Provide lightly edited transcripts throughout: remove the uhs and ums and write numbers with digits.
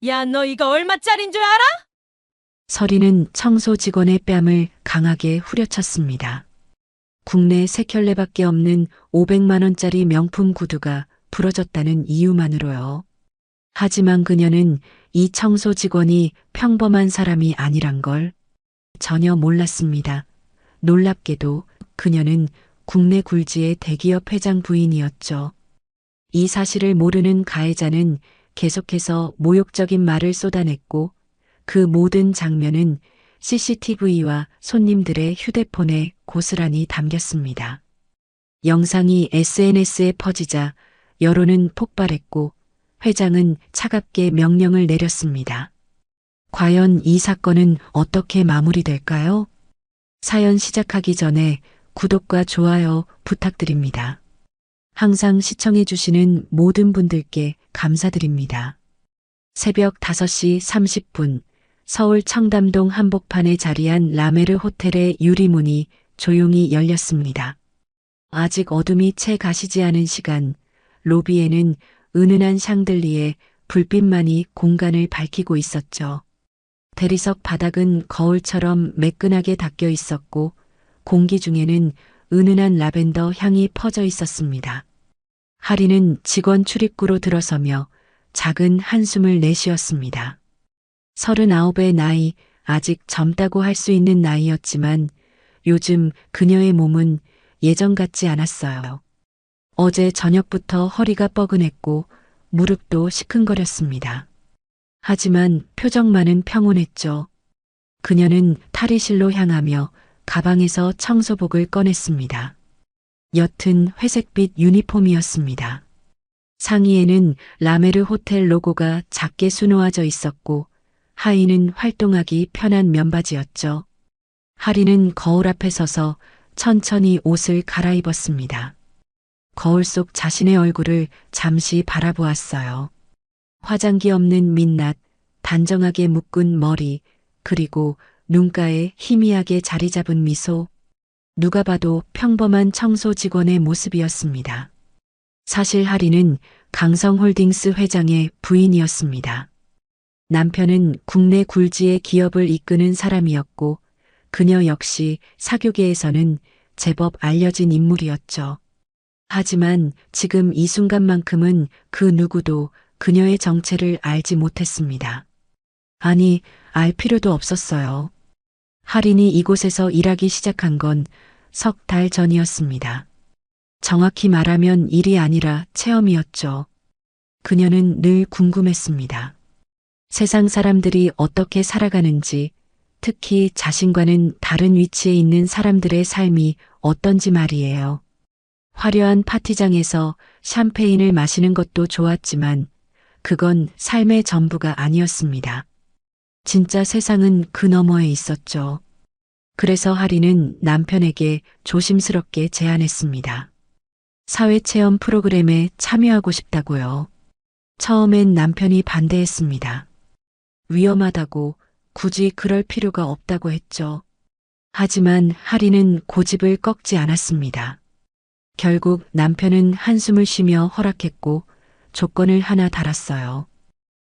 야, 너 이거 얼마짜린 줄 알아? 서리는 청소 직원의 뺨을 강하게 후려쳤습니다. 국내 세 켤레밖에 없는 500만 원짜리 명품 구두가 부러졌다는 이유만으로요. 하지만 그녀는 이 청소 직원이 평범한 사람이 아니란 걸 전혀 몰랐습니다. 놀랍게도 그녀는 국내 굴지의 대기업 회장 부인이었죠. 이 사실을 모르는 가해자는 계속해서 모욕적인 말을 쏟아냈고 그 모든 장면은 CCTV와 손님들의 휴대폰에 고스란히 담겼습니다. 영상이 SNS에 퍼지자 여론은 폭발했고 회장은 차갑게 명령을 내렸습니다. 과연 이 사건은 어떻게 마무리될까요? 사연 시작하기 전에 구독과 좋아요 부탁드립니다. 항상 시청해주시는 모든 분들께 감사드립니다. 새벽 5시 30분 서울 청담동 한복판에 자리한 라메르 호텔의 유리문이 조용히 열렸습니다. 아직 어둠이 채 가시지 않은 시간, 로비에는 은은한 샹들리에 불빛만이 공간을 밝히고 있었죠. 대리석 바닥은 거울처럼 매끈하게 닦여 있었고 공기 중에는 은은한 라벤더 향이 퍼져 있었습니다. 하리는 직원 출입구로 들어서며 작은 한숨을 내쉬었습니다. 39의 나이, 아직 젊다고 할 수 있는 나이였지만 요즘 그녀의 몸은 예전 같지 않았어요. 어제 저녁부터 허리가 뻐근했고 무릎도 시큰거렸습니다. 하지만 표정만은 평온했죠. 그녀는 탈의실로 향하며 가방에서 청소복을 꺼냈습니다. 옅은 회색빛 유니폼이었습니다. 상의에는 라메르 호텔 로고가 작게 수놓아져 있었고 하의는 활동하기 편한 면바지였죠. 하리는 거울 앞에 서서 천천히 옷을 갈아입었습니다. 거울 속 자신의 얼굴을 잠시 바라보았어요. 화장기 없는 민낯, 단정하게 묶은 머리, 그리고 눈가에 희미하게 자리 잡은 미소. 누가 봐도 평범한 청소 직원의 모습이었습니다. 사실 하리는 강성홀딩스 회장의 부인이었습니다. 남편은 국내 굴지의 기업을 이끄는 사람이었고 그녀 역시 사교계에서는 제법 알려진 인물이었죠. 하지만 지금 이 순간만큼은 그 누구도 그녀의 정체를 알지 못했습니다. 아니, 알 필요도 없었어요. 하린이 이곳에서 일하기 시작한 건 석 달 전이었습니다. 정확히 말하면 일이 아니라 체험이었죠. 그녀는 늘 궁금했습니다. 세상 사람들이 어떻게 살아가는지, 특히 자신과는 다른 위치에 있는 사람들의 삶이 어떤지 말이에요. 화려한 파티장에서 샴페인을 마시는 것도 좋았지만 그건 삶의 전부가 아니었습니다. 진짜 세상은 그 너머에 있었죠. 그래서 하리는 남편에게 조심스럽게 제안했습니다. 사회체험 프로그램에 참여하고 싶다고요. 처음엔 남편이 반대했습니다. 위험하다고, 굳이 그럴 필요가 없다고 했죠. 하지만 하리는 고집을 꺾지 않았습니다. 결국 남편은 한숨을 쉬며 허락했고 조건을 하나 달았어요.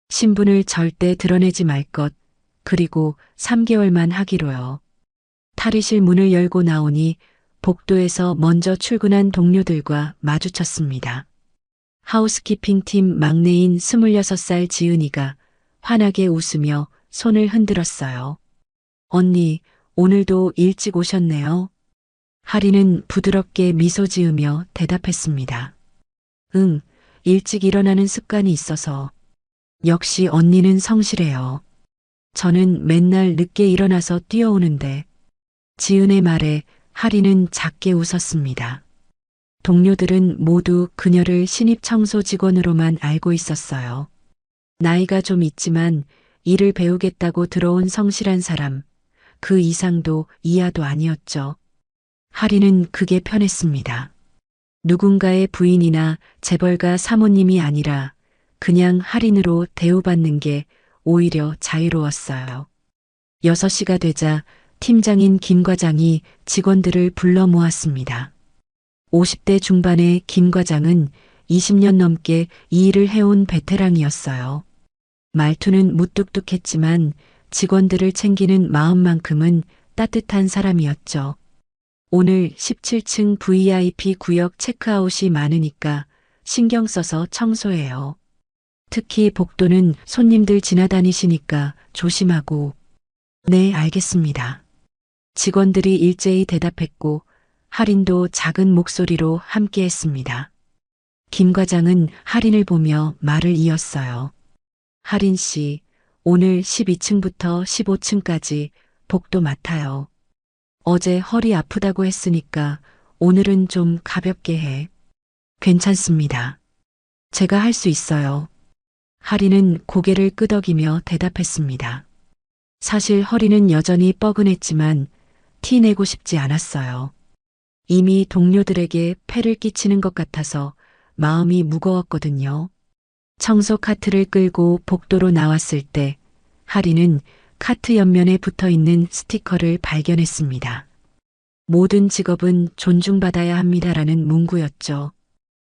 신분을 절대 드러내지 말 것, 그리고 3개월만 하기로요. 탈의실 문을 열고 나오니 복도에서 먼저 출근한 동료들과 마주쳤습니다. 하우스키핑 팀 막내인 26살 지은이가 환하게 웃으며 손을 흔들었어요. 언니, 오늘도 일찍 오셨네요. 하리는 부드럽게 미소 지으며 대답했습니다. 응, 일찍 일어나는 습관이 있어서. 역시 언니는 성실해요. 저는 맨날 늦게 일어나서 뛰어오는데. 지은의 말에 하리는 작게 웃었습니다. 동료들은 모두 그녀를 신입 청소 직원으로만 알고 있었어요. 나이가 좀 있지만 일을 배우겠다고 들어온 성실한 사람, 그 이상도 이하도 아니었죠. 하리는 그게 편했습니다. 누군가의 부인이나 재벌가 사모님이 아니라 그냥 할인으로 대우받는 게 오히려 자유로웠어요. 6시가 되자 팀장인 김 과장이 직원들을 불러 모았습니다. 50대 중반의 김 과장은 20년 넘게 이 일을 해온 베테랑이었어요. 말투는 무뚝뚝했지만 직원들을 챙기는 마음만큼은 따뜻한 사람이었죠. 오늘 17층 VIP 구역 체크아웃이 많으니까 신경 써서 청소해요. 특히 복도는 손님들 지나다니시니까 조심하고. 네, 알겠습니다. 직원들이 일제히 대답했고 할인도 작은 목소리로 함께 했습니다. 김 과장은 할인을 보며 말을 이었어요. 할인 씨, 오늘 12층부터 15층까지 복도 맡아요. 어제 허리 아프다고 했으니까 오늘은 좀 가볍게 해. 괜찮습니다. 제가 할 수 있어요. 할인은 고개를 끄덕이며 대답했습니다. 사실 허리는 여전히 뻐근했지만 티 내고 싶지 않았어요. 이미 동료들에게 폐를 끼치는 것 같아서 마음이 무거웠거든요. 청소 카트를 끌고 복도로 나왔을 때 할인은 카트 옆면에 붙어 있는 스티커를 발견했습니다. 모든 직업은 존중받아야 합니다라는 문구였죠.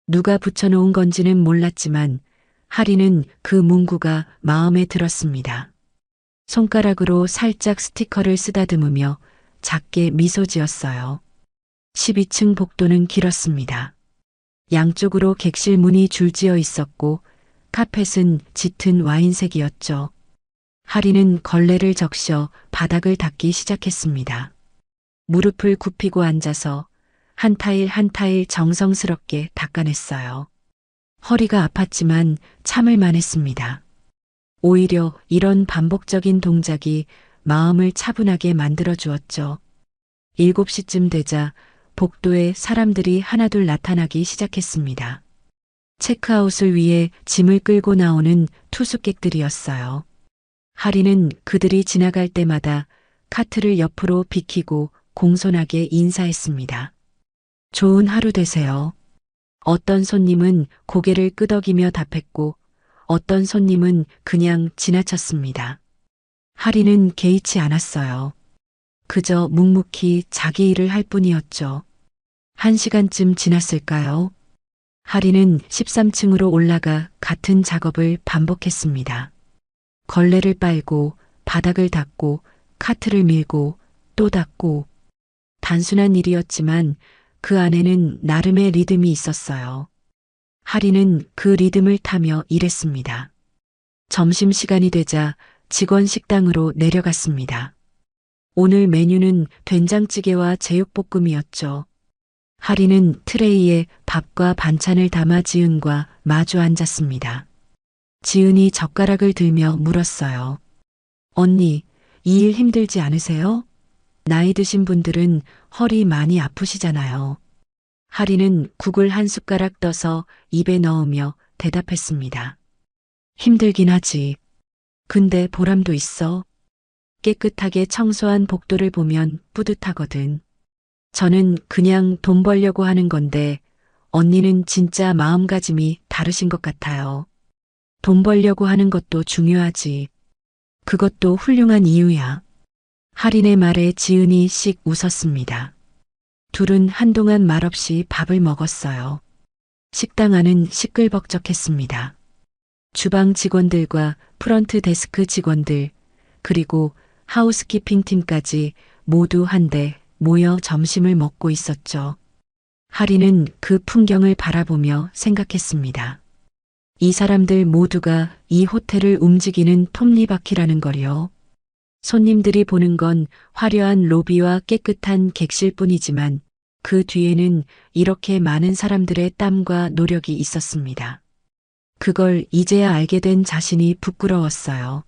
누가 붙여놓은 건지는 몰랐지만 할인은 그 문구가 마음에 들었습니다. 손가락으로 살짝 스티커를 쓰다듬으며 작게 미소 지었어요. 12층 복도는 길었습니다. 양쪽으로 객실 문이 줄지어 있었고 카펫은 짙은 와인색이었죠. 할인은 걸레를 적셔 바닥을 닦기 시작했습니다. 무릎을 굽히고 앉아서 한 타일 한 타일 정성스럽게 닦아냈어요. 허리가 아팠지만 참을 만했습니다. 오히려 이런 반복적인 동작이 마음을 차분하게 만들어 주었죠. 7시쯤 되자 복도에 사람들이 하나둘 나타나기 시작했습니다. 체크아웃을 위해 짐을 끌고 나오는 투숙객들이었어요. 할인은 그들이 지나갈 때마다 카트를 옆으로 비키고 공손하게 인사했습니다. 좋은 하루 되세요. 어떤 손님은 고개를 끄덕이며 답했고 어떤 손님은 그냥 지나쳤습니다. 할인은 개의치 않았어요. 그저 묵묵히 자기 일을 할 뿐이었죠. 1시간쯤 지났을까요? 할인은 13층으로 올라가 같은 작업을 반복했습니다. 걸레를 빨고 바닥을 닦고 카트를 밀고 또 닦고. 단순한 일이었지만 그 안에는 나름의 리듬이 있었어요. 할인은 그 리듬을 타며 일했습니다. 점심시간이 되자 직원 식당으로 내려갔습니다. 오늘 메뉴는 된장찌개와 제육볶음이었죠. 할인은 트레이에 밥과 반찬을 담아 지은과 마주 앉았습니다. 지은이 젓가락을 들며 물었어요. 언니, 이 일 힘들지 않으세요? 나이 드신 분들은 허리 많이 아프시잖아요. 할인은 국을 한 숟가락 떠서 입에 넣으며 대답했습니다. 힘들긴 하지. 근데 보람도 있어. 깨끗하게 청소한 복도를 보면 뿌듯하거든. 저는 그냥 돈 벌려고 하는 건데 언니는 진짜 마음가짐이 다르신 것 같아요. 돈 벌려고 하는 것도 중요하지. 그것도 훌륭한 이유야. 할인의 말에 지은이 씩 웃었습니다. 둘은 한동안 말없이 밥을 먹었어요. 식당 안은 시끌벅적했습니다. 주방 직원들과 프런트 데스크 직원들, 그리고 하우스키핑 팀까지 모두 한데 모여 점심을 먹고 있었죠. 할인은 그 풍경을 바라보며 생각했습니다. 이 사람들 모두가 이 호텔을 움직이는 톱니바퀴라는 걸요. 손님들이 보는 건 화려한 로비와 깨끗한 객실뿐이지만 그 뒤에는 이렇게 많은 사람들의 땀과 노력이 있었습니다. 그걸 이제야 알게 된 자신이 부끄러웠어요.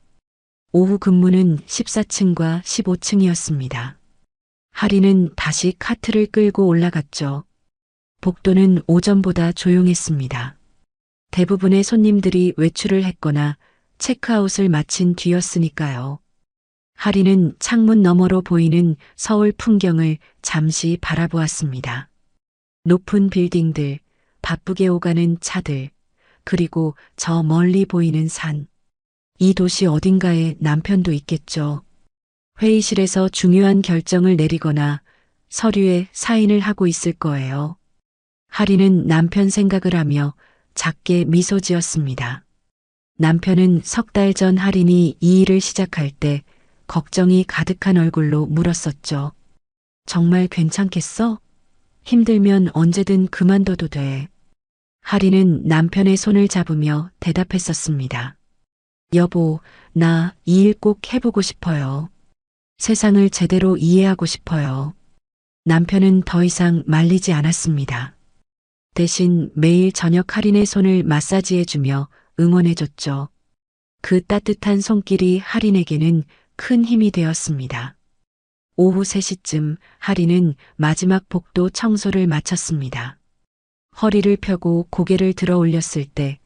오후 근무는 14층과 15층이었습니다. 할인은 다시 카트를 끌고 올라갔죠. 복도는 오전보다 조용했습니다. 대부분의 손님들이 외출을 했거나 체크아웃을 마친 뒤였으니까요. 할인은 창문 너머로 보이는 서울 풍경을 잠시 바라보았습니다. 높은 빌딩들, 바쁘게 오가는 차들, 그리고 저 멀리 보이는 산. 이 도시 어딘가에 남편도 있겠죠. 회의실에서 중요한 결정을 내리거나 서류에 사인을 하고 있을 거예요. 할인은 남편 생각을 하며 작게 미소 지었습니다. 남편은 석 달 전 할인이 이 일을 시작할 때 걱정이 가득한 얼굴로 물었었죠. 정말 괜찮겠어? 힘들면 언제든 그만둬도 돼. 할인은 남편의 손을 잡으며 대답했었습니다. 여보, 나 이 일 꼭 해보고 싶어요. 세상을 제대로 이해하고 싶어요. 남편은 더 이상 말리지 않았습니다. 대신 매일 저녁 할인의 손을 마사지해주며 응원해줬죠. 그 따뜻한 손길이 할인에게는 큰 힘이 되었습니다. 오후 3시쯤 할인은 마지막 복도 청소를 마쳤습니다. 허리를 펴고 고개를 들어 올렸을 때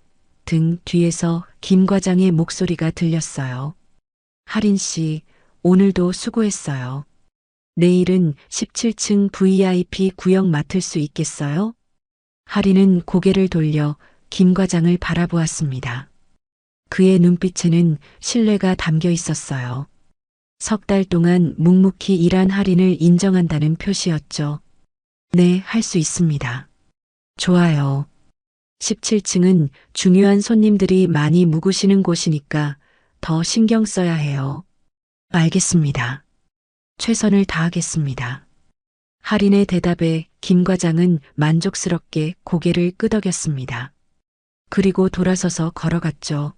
등 뒤에서 김 과장의 목소리가 들렸어요. 할인 씨, 오늘도 수고했어요. 내일은 17층 VIP 구역 맡을 수 있겠어요? 할인은 고개를 돌려 김 과장을 바라보았습니다. 그의 눈빛에는 신뢰가 담겨 있었어요. 석 달 동안 묵묵히 일한 할인을 인정한다는 표시였죠. 네, 할 수 있습니다. 좋아요. 17층은 중요한 손님들이 많이 묵으시는 곳이니까 더 신경 써야 해요. 알겠습니다. 최선을 다하겠습니다. 할인의 대답에 김 과장은 만족스럽게 고개를 끄덕였습니다. 그리고 돌아서서 걸어갔죠.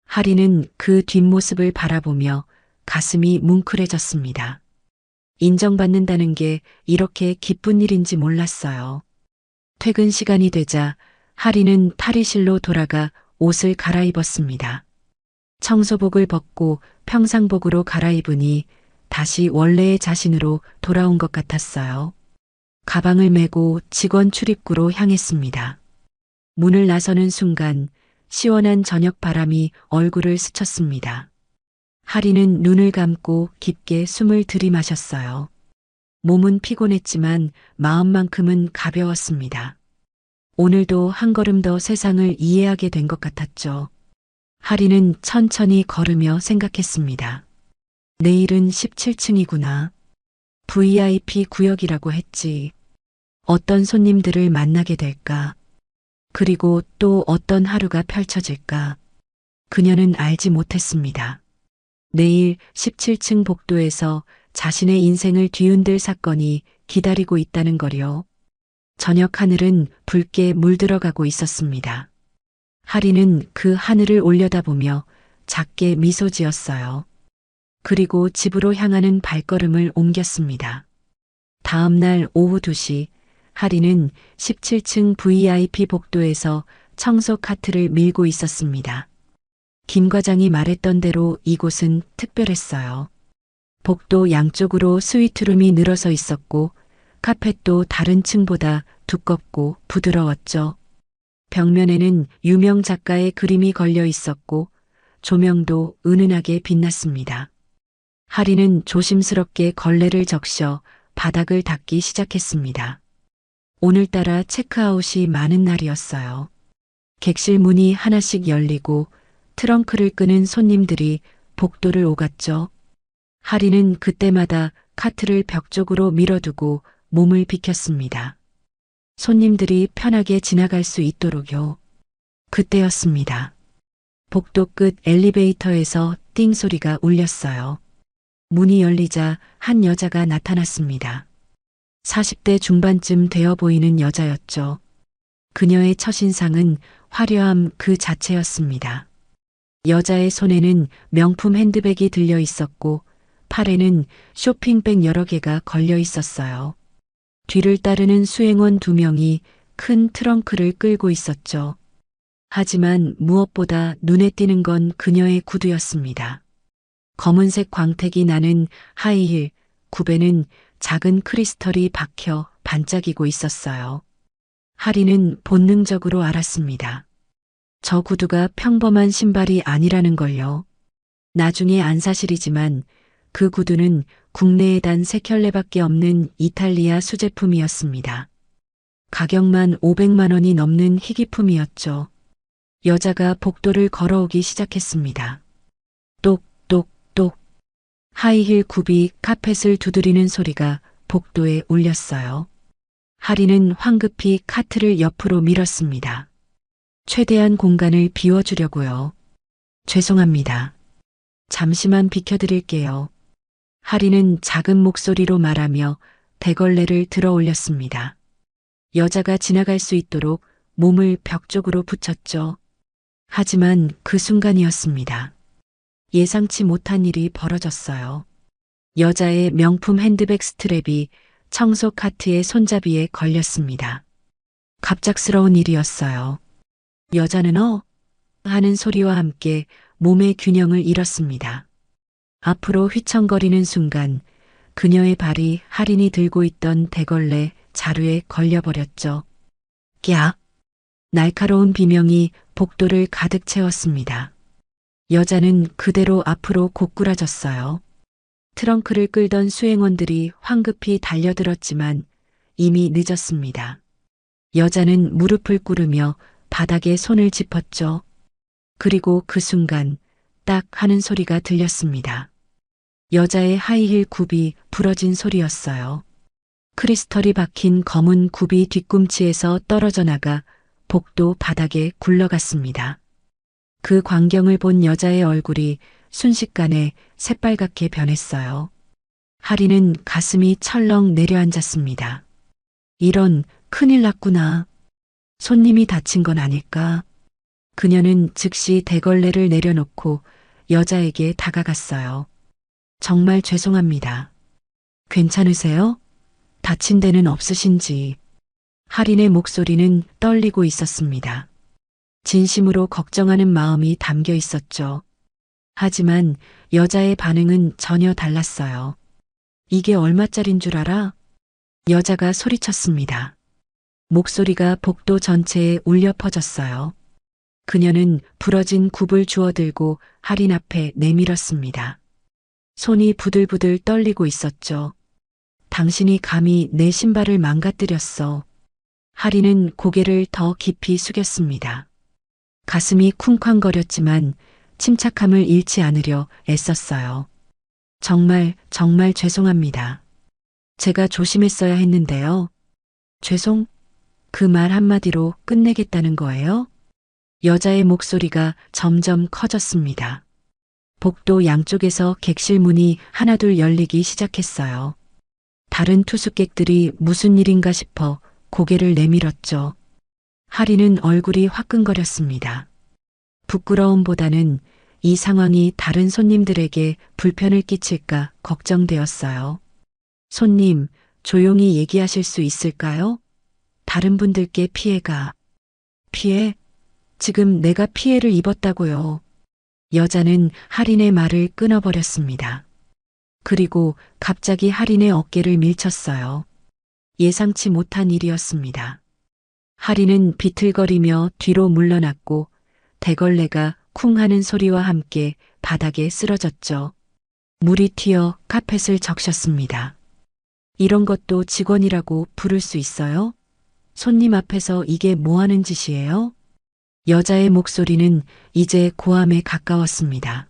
할인은 그 뒷모습을 바라보며 가슴이 뭉클해졌습니다. 인정받는다는 게 이렇게 기쁜 일인지 몰랐어요. 퇴근 시간이 되자 할인은 탈의실로 돌아가 옷을 갈아입었습니다. 청소복을 벗고 평상복으로 갈아입으니 다시 원래의 자신으로 돌아온 것 같았어요. 가방을 메고 직원 출입구로 향했습니다. 문을 나서는 순간 시원한 저녁 바람이 얼굴을 스쳤습니다. 할인은 눈을 감고 깊게 숨을 들이마셨어요. 몸은 피곤했지만 마음만큼은 가벼웠습니다. 오늘도 한 걸음 더 세상을 이해하게 된 것 같았죠. 할인은 천천히 걸으며 생각했습니다. 내일은 17층이구나. VIP 구역이라고 했지. 어떤 손님들을 만나게 될까? 그리고 또 어떤 하루가 펼쳐질까? 그녀는 알지 못했습니다. 내일 17층 복도에서 자신의 인생을 뒤흔들 사건이 기다리고 있다는 거요. 저녁 하늘은 붉게 물들어가고 있었습니다. 할인은 그 하늘을 올려다보며 작게 미소 지었어요. 그리고 집으로 향하는 발걸음을 옮겼습니다. 다음 날 오후 2시, 할인은 17층 VIP 복도에서 청소 카트를 밀고 있었습니다. 김 과장이 말했던 대로 이곳은 특별했어요. 복도 양쪽으로 스위트룸이 늘어서 있었고, 카펫도 다른 층보다 두껍고 부드러웠죠. 벽면에는 유명 작가의 그림이 걸려 있었고, 조명도 은은하게 빛났습니다. 할인은 조심스럽게 걸레를 적셔 바닥을 닦기 시작했습니다. 오늘따라 체크아웃이 많은 날이었어요. 객실 문이 하나씩 열리고 트렁크를 끄는 손님들이 복도를 오갔죠. 할인은 그때마다 카트를 벽 쪽으로 밀어두고 몸을 비켰습니다. 손님들이 편하게 지나갈 수 있도록요. 그때였습니다. 복도 끝 엘리베이터에서 띵 소리가 울렸어요. 문이 열리자 한 여자가 나타났습니다. 40대 중반쯤 되어 보이는 여자였죠. 그녀의 첫인상은 화려함 그 자체였습니다. 여자의 손에는 명품 핸드백이 들려 있었고 팔에는 쇼핑백 여러 개가 걸려 있었어요. 뒤를 따르는 수행원 2명이 큰 트렁크를 끌고 있었죠. 하지만 무엇보다 눈에 띄는 건 그녀의 구두였습니다. 검은색 광택이 나는 하이힐, 굽에는 작은 크리스털이 박혀 반짝이고 있었어요. 할인은 본능적으로 알았습니다. 저 구두가 평범한 신발이 아니라는 걸요. 나중에 안 사실이지만 그 구두는 국내에 단 3켤레밖에 없는 이탈리아 수제품이었습니다. 가격만 500만 원이 넘는 희귀품이었죠. 여자가 복도를 걸어오기 시작했습니다. 똑똑똑. 하이힐 굽이 카펫을 두드리는 소리가 복도에 울렸어요. 할인은 황급히 카트를 옆으로 밀었습니다. 최대한 공간을 비워주려고요. 죄송합니다. 잠시만 비켜드릴게요. 하리는 작은 목소리로 말하며 대걸레를 들어 올렸습니다. 여자가 지나갈 수 있도록 몸을 벽 쪽으로 붙였죠. 하지만 그 순간이었습니다. 예상치 못한 일이 벌어졌어요. 여자의 명품 핸드백 스트랩이 청소 카트의 손잡이에 걸렸습니다. 갑작스러운 일이었어요. 여자는 하는 소리와 함께 몸의 균형을 잃었습니다. 앞으로 휘청거리는 순간 그녀의 발이 할인이 들고 있던 대걸레 자루에 걸려버렸죠. 꺄! 날카로운 비명이 복도를 가득 채웠습니다. 여자는 그대로 앞으로 고꾸라졌어요. 트렁크를 끌던 수행원들이 황급히 달려들었지만 이미 늦었습니다. 여자는 무릎을 꿇으며 바닥에 손을 짚었죠. 그리고 그 순간 딱 하는 소리가 들렸습니다. 여자의 하이힐 굽이 부러진 소리였어요. 크리스털이 박힌 검은 굽이 뒤꿈치에서 떨어져 나가 복도 바닥에 굴러갔습니다. 그 광경을 본 여자의 얼굴이 순식간에 새빨갛게 변했어요. 하리는 가슴이 철렁 내려앉았습니다. 이런, 큰일 났구나. 손님이 다친 건 아닐까? 그녀는 즉시 대걸레를 내려놓고 여자에게 다가갔어요. 정말 죄송합니다. 괜찮으세요? 다친 데는 없으신지. 할인의 목소리는 떨리고 있었습니다. 진심으로 걱정하는 마음이 담겨 있었죠. 하지만 여자의 반응은 전혀 달랐어요. 이게 얼마짜린 줄 알아? 여자가 소리쳤습니다. 목소리가 복도 전체에 울려 퍼졌어요. 그녀는 부러진 굽을 주워들고 할인 앞에 내밀었습니다. 손이 부들부들 떨리고 있었죠. 당신이 감히 내 신발을 망가뜨렸어. 할인은 고개를 더 깊이 숙였습니다. 가슴이 쿵쾅거렸지만 침착함을 잃지 않으려 애썼어요. 정말 죄송합니다. 제가 조심했어야 했는데요. 죄송? 그 말 한마디로 끝내겠다는 거예요? 여자의 목소리가 점점 커졌습니다. 복도 양쪽에서 객실 문이 하나둘 열리기 시작했어요. 다른 투숙객들이 무슨 일인가 싶어 고개를 내밀었죠. 하리는 얼굴이 화끈거렸습니다. 부끄러움보다는 이 상황이 다른 손님들에게 불편을 끼칠까 걱정되었어요. 손님, 조용히 얘기하실 수 있을까요? 다른 분들께 피해가. 피해? 지금 내가 피해를 입었다고요. 여자는 할인의 말을 끊어버렸습니다. 그리고 갑자기 할인의 어깨를 밀쳤어요. 예상치 못한 일이었습니다. 할인은 비틀거리며 뒤로 물러났고 대걸레가 쿵 하는 소리와 함께 바닥에 쓰러졌죠. 물이 튀어 카펫을 적셨습니다. 이런 것도 직원이라고 부를 수 있어요? 손님 앞에서 이게 뭐 하는 짓이에요? 여자의 목소리는 이제 고함에 가까웠습니다.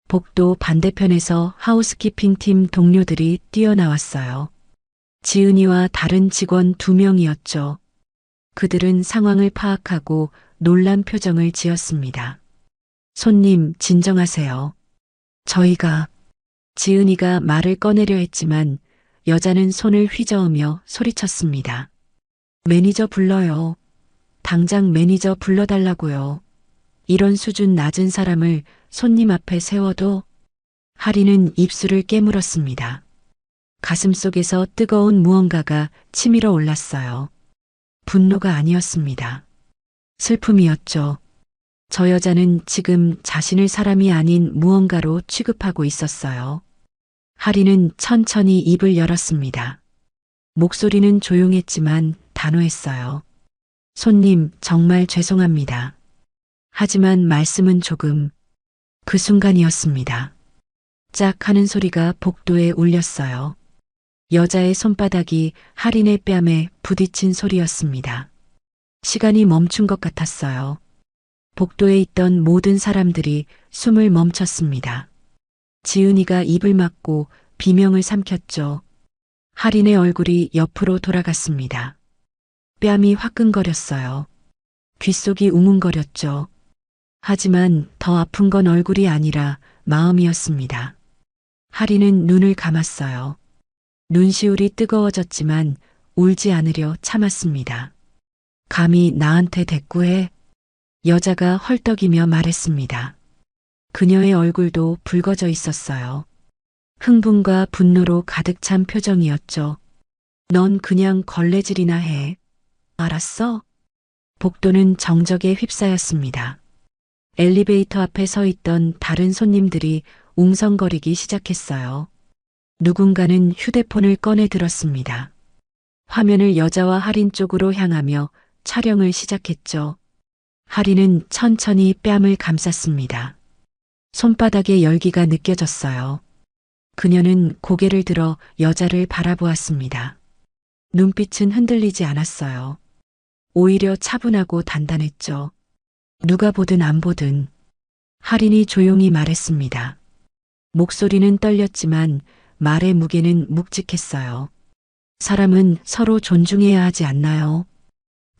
복도 반대편에서 하우스키핑 팀 동료들이 뛰어나왔어요. 지은이와 다른 직원 2명이었죠. 그들은 상황을 파악하고 놀란 표정을 지었습니다. 손님, 진정하세요. 저희가. 지은이가 말을 꺼내려 했지만 여자는 손을 휘저으며 소리쳤습니다. 매니저 불러요. 당장 매니저 불러달라고요. 이런 수준 낮은 사람을 손님 앞에 세워도. 하리는 입술을 깨물었습니다. 가슴속에서 뜨거운 무언가가 치밀어 올랐어요. 분노가 아니었습니다. 슬픔이었죠. 저 여자는 지금 자신을 사람이 아닌 무언가로 취급하고 있었어요. 하리는 천천히 입을 열었습니다. 목소리는 조용했지만 단호했어요. 손님, 정말 죄송합니다. 하지만 말씀은 조금. 그 순간이었습니다. 짝 하는 소리가 복도에 울렸어요. 여자의 손바닥이 할인의 뺨에 부딪힌 소리였습니다. 시간이 멈춘 것 같았어요. 복도에 있던 모든 사람들이 숨을 멈췄습니다. 지은이가 입을 막고 비명을 삼켰죠. 할인의 얼굴이 옆으로 돌아갔습니다. 뺨이 화끈거렸어요. 귓속이 웅웅거렸죠. 하지만 더 아픈 건 얼굴이 아니라 마음이었습니다. 하리는 눈을 감았어요. 눈시울이 뜨거워졌지만 울지 않으려 참았습니다. 감히 나한테 대꾸해? 여자가 헐떡이며 말했습니다. 그녀의 얼굴도 붉어져 있었어요. 흥분과 분노로 가득 찬 표정이었죠. 넌 그냥 걸레질이나 해. 알았어? 복도는 정적에 휩싸였습니다. 엘리베이터 앞에 서 있던 다른 손님들이 웅성거리기 시작했어요. 누군가는 휴대폰을 꺼내 들었습니다. 화면을 여자와 할인 쪽으로 향하며 촬영을 시작했죠. 할인은 천천히 뺨을 감쌌습니다. 손바닥에 열기가 느껴졌어요. 그녀는 고개를 들어 여자를 바라보았습니다. 눈빛은 흔들리지 않았어요. 오히려 차분하고 단단했죠. 누가 보든 안 보든. 할인이 조용히 말했습니다. 목소리는 떨렸지만 말의 무게는 묵직했어요. 사람은 서로 존중해야 하지 않나요?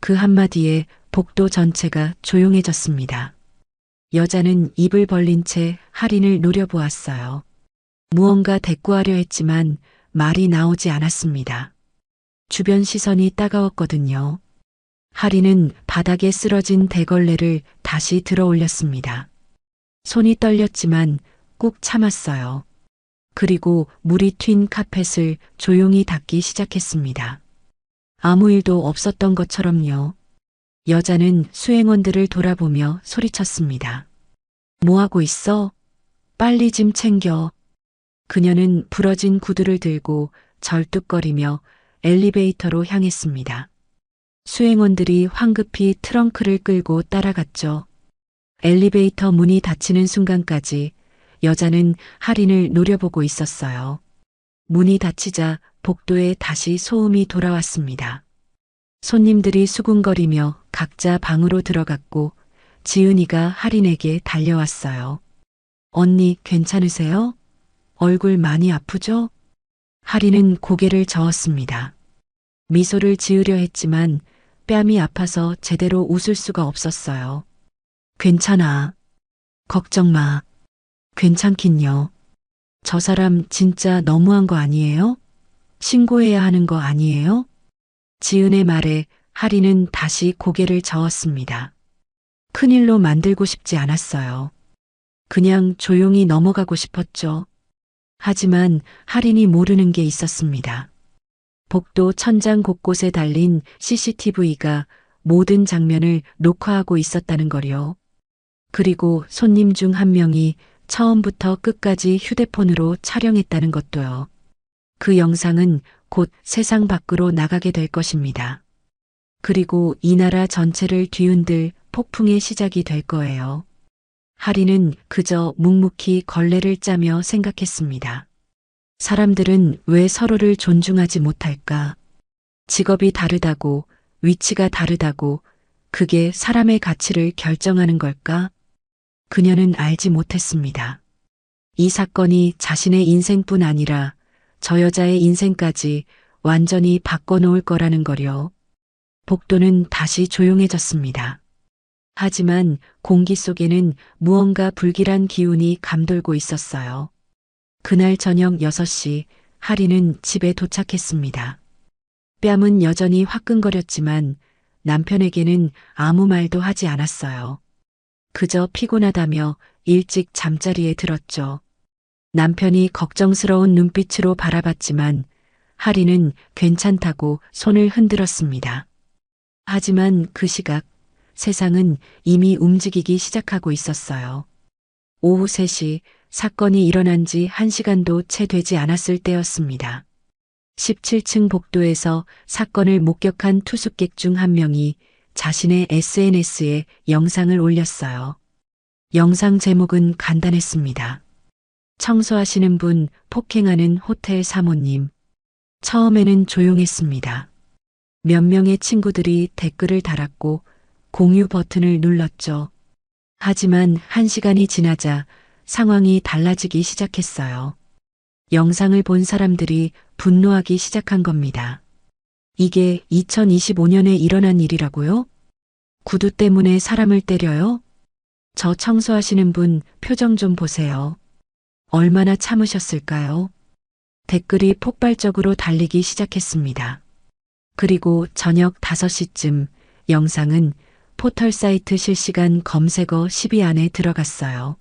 그 한마디에 복도 전체가 조용해졌습니다. 여자는 입을 벌린 채 할인을 노려보았어요. 무언가 대꾸하려 했지만 말이 나오지 않았습니다. 주변 시선이 따가웠거든요. 할인은 바닥에 쓰러진 대걸레를 다시 들어 올렸습니다. 손이 떨렸지만 꾹 참았어요. 그리고 물이 튄 카펫을 조용히 닦기 시작했습니다. 아무 일도 없었던 것처럼요. 여자는 수행원들을 돌아보며 소리쳤습니다. 뭐하고 있어? 빨리 짐 챙겨. 그녀는 부러진 구두를 들고 절뚝거리며 엘리베이터로 향했습니다. 수행원들이 황급히 트렁크를 끌고 따라갔죠. 엘리베이터 문이 닫히는 순간까지 여자는 할인을 노려보고 있었어요. 문이 닫히자 복도에 다시 소음이 돌아왔습니다. 손님들이 수군거리며 각자 방으로 들어갔고 지은이가 할인에게 달려왔어요. 언니 괜찮으세요? 얼굴 많이 아프죠? 할인은 고개를 저었습니다. 미소를 지으려 했지만 뺨이 아파서 제대로 웃을 수가 없었어요. 괜찮아. 걱정 마. 괜찮긴요. 저 사람 진짜 너무한 거 아니에요? 신고해야 하는 거 아니에요? 지은의 말에 할인은 다시 고개를 저었습니다. 큰일로 만들고 싶지 않았어요. 그냥 조용히 넘어가고 싶었죠. 하지만 할인이 모르는 게 있었습니다. 복도 천장 곳곳에 달린 CCTV가 모든 장면을 녹화하고 있었다는 거요. 그리고 손님 중 한 명이 처음부터 끝까지 휴대폰으로 촬영했다는 것도요. 그 영상은 곧 세상 밖으로 나가게 될 것입니다. 그리고 이 나라 전체를 뒤흔들 폭풍의 시작이 될 거예요. 할인은 그저 묵묵히 걸레를 짜며 생각했습니다. 사람들은 왜 서로를 존중하지 못할까? 직업이 다르다고, 위치가 다르다고, 그게 사람의 가치를 결정하는 걸까? 그녀는 알지 못했습니다. 이 사건이 자신의 인생뿐 아니라 저 여자의 인생까지 완전히 바꿔놓을 거라는 거요. 복도는 다시 조용해졌습니다. 하지만 공기 속에는 무언가 불길한 기운이 감돌고 있었어요. 그날 저녁 6시 할인은 집에 도착했습니다. 뺨은 여전히 화끈거렸지만 남편에게는 아무 말도 하지 않았어요. 그저 피곤하다며 일찍 잠자리에 들었죠. 남편이 걱정스러운 눈빛으로 바라봤지만 할인은 괜찮다고 손을 흔들었습니다. 하지만 그 시각 세상은 이미 움직이기 시작하고 있었어요. 오후 3시 사건이 일어난 지 1시간도 채 되지 않았을 때였습니다. 17층 복도에서 사건을 목격한 투숙객 중 한 명이 자신의 SNS에 영상을 올렸어요. 영상 제목은 간단했습니다. 청소하시는 분, 폭행하는 호텔 사모님. 처음에는 조용했습니다. 몇 명의 친구들이 댓글을 달았고 공유 버튼을 눌렀죠. 하지만 1시간이 지나자 상황이 달라지기 시작했어요. 영상을 본 사람들이 분노하기 시작한 겁니다. 이게 2025년에 일어난 일이라고요? 구두 때문에 사람을 때려요? 저 청소하시는 분 표정 좀 보세요. 얼마나 참으셨을까요? 댓글이 폭발적으로 달리기 시작했습니다. 그리고 저녁 5시쯤 영상은 포털 사이트 실시간 검색어 10위 안에 들어갔어요.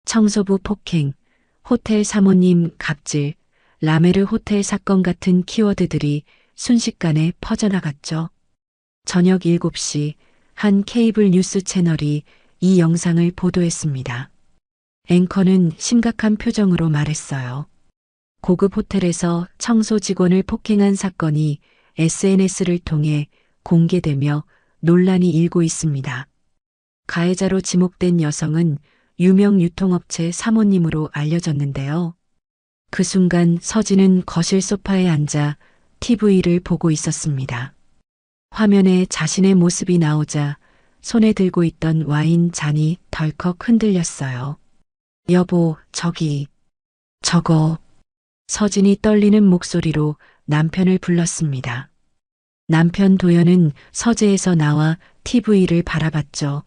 청소부 폭행, 호텔 사모님 갑질, 라메르 호텔 사건 같은 키워드들이 순식간에 퍼져나갔죠. 저녁 7시 한 케이블 뉴스 채널이 이 영상을 보도했습니다. 앵커는 심각한 표정으로 말했어요. 고급 호텔에서 청소 직원을 폭행한 사건이 SNS를 통해 공개되며 논란이 일고 있습니다. 가해자로 지목된 여성은 유명 유통업체 사모님으로 알려졌는데요. 그 순간 서진은 거실 소파에 앉아 TV를 보고 있었습니다. 화면에 자신의 모습이 나오자 손에 들고 있던 와인 잔이 덜컥 흔들렸어요. 여보, 저거. 서진이 떨리는 목소리로 남편을 불렀습니다. 남편 도연은 서재에서 나와 TV를 바라봤죠.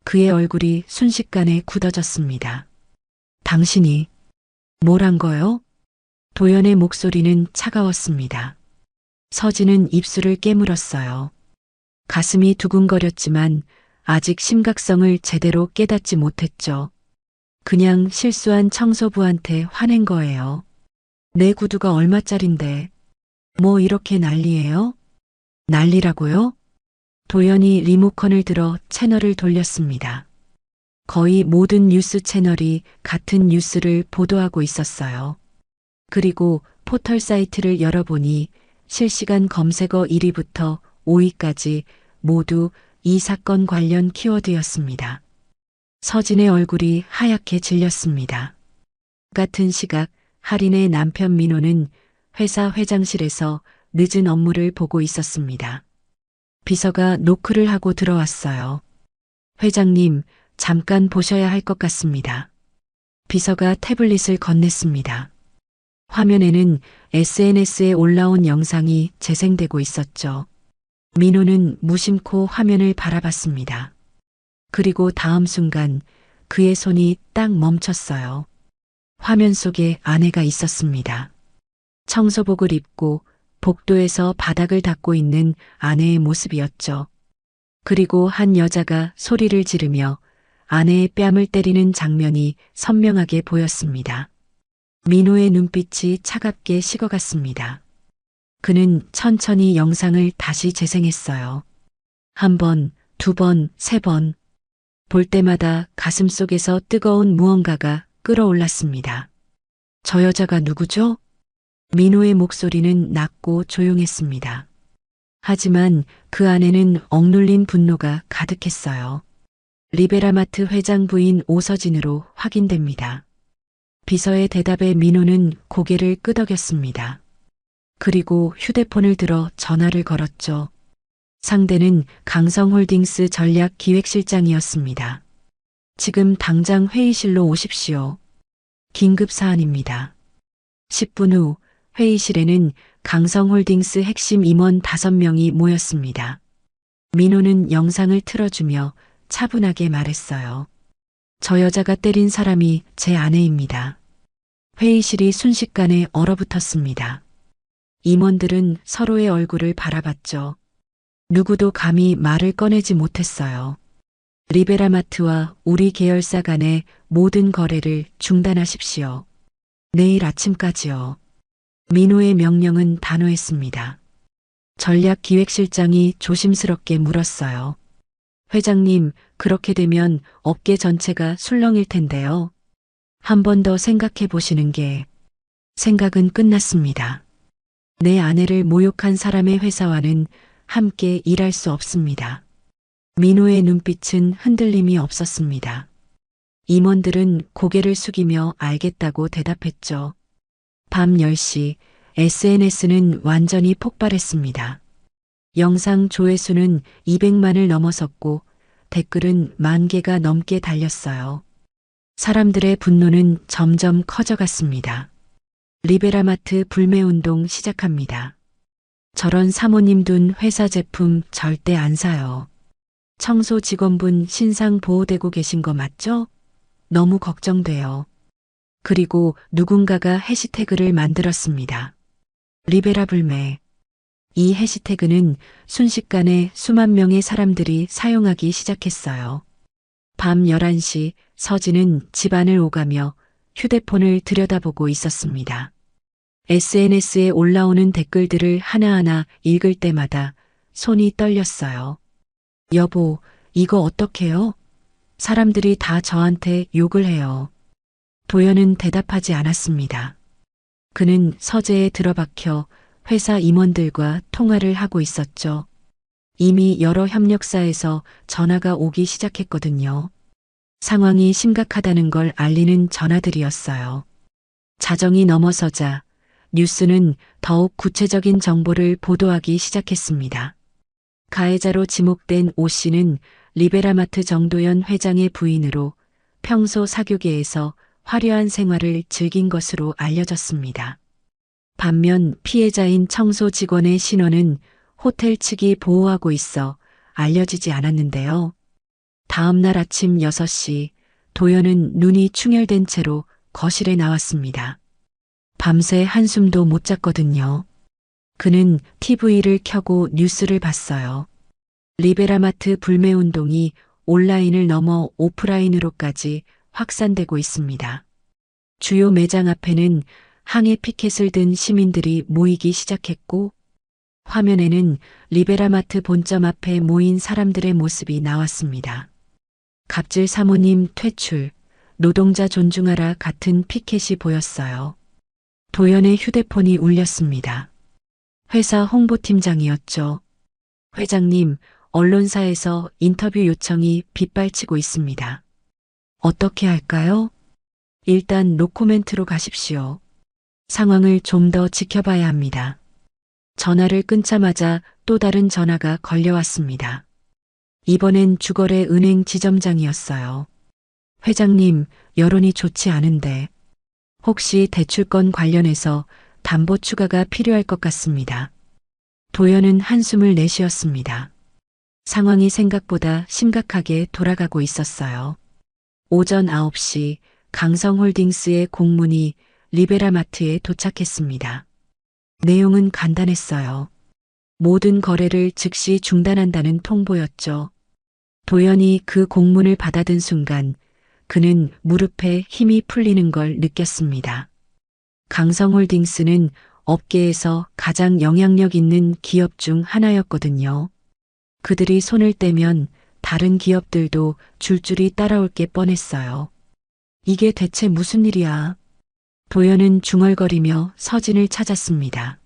그의 얼굴이 순식간에 굳어졌습니다. 당신이 뭘 한 거요? 도연의 목소리는 차가웠습니다. 서진은 입술을 깨물었어요. 가슴이 두근거렸지만 아직 심각성을 제대로 깨닫지 못했죠. 그냥 실수한 청소부한테 화낸 거예요. 내 구두가 얼마짜린데 뭐 이렇게 난리예요? 난리라고요? 도연이 리모컨을 들어 채널을 돌렸습니다. 거의 모든 뉴스 채널이 같은 뉴스를 보도하고 있었어요. 그리고 포털 사이트를 열어보니 실시간 검색어 1위부터 5위까지 모두 이 사건 관련 키워드였습니다. 서진의 얼굴이 하얗게 질렸습니다. 같은 시각 할인의 남편 민호는 회사 회장실에서 늦은 업무를 보고 있었습니다. 비서가 노크를 하고 들어왔어요. 회장님, 잠깐 보셔야 할 것 같습니다. 비서가 태블릿을 건넸습니다. 화면에는 SNS에 올라온 영상이 재생되고 있었죠. 민호는 무심코 화면을 바라봤습니다. 그리고 다음 순간 그의 손이 딱 멈췄어요. 화면 속에 아내가 있었습니다. 청소복을 입고 복도에서 바닥을 닦고 있는 아내의 모습이었죠. 그리고 한 여자가 소리를 지르며 아내의 뺨을 때리는 장면이 선명하게 보였습니다. 민호의 눈빛이 차갑게 식어갔습니다. 그는 천천히 영상을 다시 재생했어요. 1번, 2번, 3번. 볼 때마다 가슴속에서 뜨거운 무언가가 끓어올랐습니다. 저 여자가 누구죠? 민호의 목소리는 낮고 조용했습니다. 하지만 그 안에는 억눌린 분노가 가득했어요. 리베라마트 회장 부인 오서진으로 확인됩니다. 비서의 대답에 민호는 고개를 끄덕였습니다. 그리고 휴대폰을 들어 전화를 걸었죠. 상대는 강성홀딩스 전략기획실장이었습니다. 지금 당장 회의실로 오십시오. 긴급 사안입니다. 10분 후 회의실에는 강성홀딩스 핵심 임원 5명이 모였습니다. 민호는 영상을 틀어주며 차분하게 말했어요. 저 여자가 때린 사람이 제 아내입니다. 회의실이 순식간에 얼어붙었습니다. 임원들은 서로의 얼굴을 바라봤죠. 누구도 감히 말을 꺼내지 못했어요. 리베라마트와 우리 계열사 간의 모든 거래를 중단하십시오. 내일 아침까지요. 민호의 명령은 단호했습니다. 전략기획실장이 조심스럽게 물었어요. 회장님, 그렇게 되면 업계 전체가 술렁일 텐데요. 한 번 더 생각해 보시는 게. 생각은 끝났습니다. 내 아내를 모욕한 사람의 회사와는 함께 일할 수 없습니다. 민호의 눈빛은 흔들림이 없었습니다. 임원들은 고개를 숙이며 알겠다고 대답했죠. 밤 10시 SNS는 완전히 폭발했습니다. 영상 조회수는 200만을 넘어섰고 댓글은 10,000개가 넘게 달렸어요. 사람들의 분노는 점점 커져갔습니다. 리베라마트 불매운동 시작합니다. 저런 사모님 둔 회사 제품 절대 안 사요. 청소 직원분 신상 보호되고 계신 거 맞죠? 너무 걱정돼요. 그리고 누군가가 해시태그를 만들었습니다. 리베라 불매. 이 해시태그는 순식간에 수만 명의 사람들이 사용하기 시작했어요. 밤 11시 서진은 집안을 오가며 휴대폰을 들여다보고 있었습니다. SNS에 올라오는 댓글들을 하나하나 읽을 때마다 손이 떨렸어요. 여보, 이거 어떡해요? 사람들이 다 저한테 욕을 해요. 도연은 대답하지 않았습니다. 그는 서재에 들어박혀 회사 임원들과 통화를 하고 있었죠. 이미 여러 협력사에서 전화가 오기 시작했거든요. 상황이 심각하다는 걸 알리는 전화들이었어요. 자정이 넘어서자 뉴스는 더욱 구체적인 정보를 보도하기 시작했습니다. 가해자로 지목된 오 씨는 리베라마트 정도연 회장의 부인으로 평소 사교계에서 화려한 생활을 즐긴 것으로 알려졌습니다. 반면 피해자인 청소 직원의 신원은 호텔 측이 보호하고 있어 알려지지 않았는데요. 다음 날 아침 6시 도연은 눈이 충혈된 채로 거실에 나왔습니다. 밤새 한숨도 못 잤거든요. 그는 TV를 켜고 뉴스를 봤어요. 리베라마트 불매운동이 온라인을 넘어 오프라인으로까지 확산되고 있습니다. 주요 매장 앞에는 항해 피켓을 든 시민들이 모이기 시작했고, 화면에는 리베라마트 본점 앞에 모인 사람들의 모습이 나왔습니다. 갑질 사모님 퇴출, 노동자 존중하라 같은 피켓이 보였어요. 도연의 휴대폰이 울렸습니다. 회사 홍보팀장이었죠. 회장님, 언론사에서 인터뷰 요청이 빗발치고 있습니다. 어떻게 할까요? 일단 노코멘트로 가십시오. 상황을 좀 더 지켜봐야 합니다. 전화를 끊자마자 또 다른 전화가 걸려왔습니다. 이번엔 주거래 은행 지점장이었어요. 회장님, 여론이 좋지 않은데 혹시 대출권 관련해서 담보 추가가 필요할 것 같습니다. 도연은 한숨을 내쉬었습니다. 상황이 생각보다 심각하게 돌아가고 있었어요. 오전 9시 강성홀딩스의 공문이 리베라마트에 도착했습니다. 내용은 간단했어요. 모든 거래를 즉시 중단한다는 통보였죠. 도연이 그 공문을 받아든 순간 그는 무릎에 힘이 풀리는 걸 느꼈습니다. 강성홀딩스는 업계에서 가장 영향력 있는 기업 중 하나였거든요. 그들이 손을 떼면 다른 기업들도 줄줄이 따라올 게 뻔했어요. 이게 대체 무슨 일이야? 도연은 중얼거리며 서진을 찾았습니다.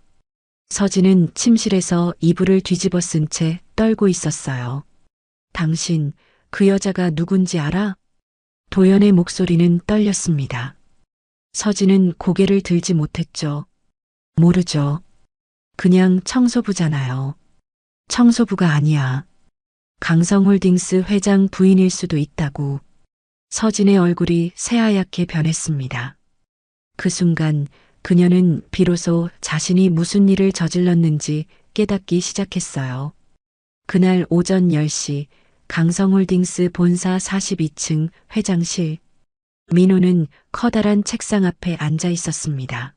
서진은 침실에서 이불을 뒤집어 쓴 채 떨고 있었어요. 당신, 그 여자가 누군지 알아? 도연의 목소리는 떨렸습니다. 서진은 고개를 들지 못했죠. 모르죠. 그냥 청소부잖아요. 청소부가 아니야. 강성홀딩스 회장 부인일 수도 있다고. 서진의 얼굴이 새하얗게 변했습니다. 그 순간 그녀는 비로소 자신이 무슨 일을 저질렀는지 깨닫기 시작했어요. 그날 오전 10시 강성홀딩스 본사 42층 회장실. 민호는 커다란 책상 앞에 앉아 있었습니다.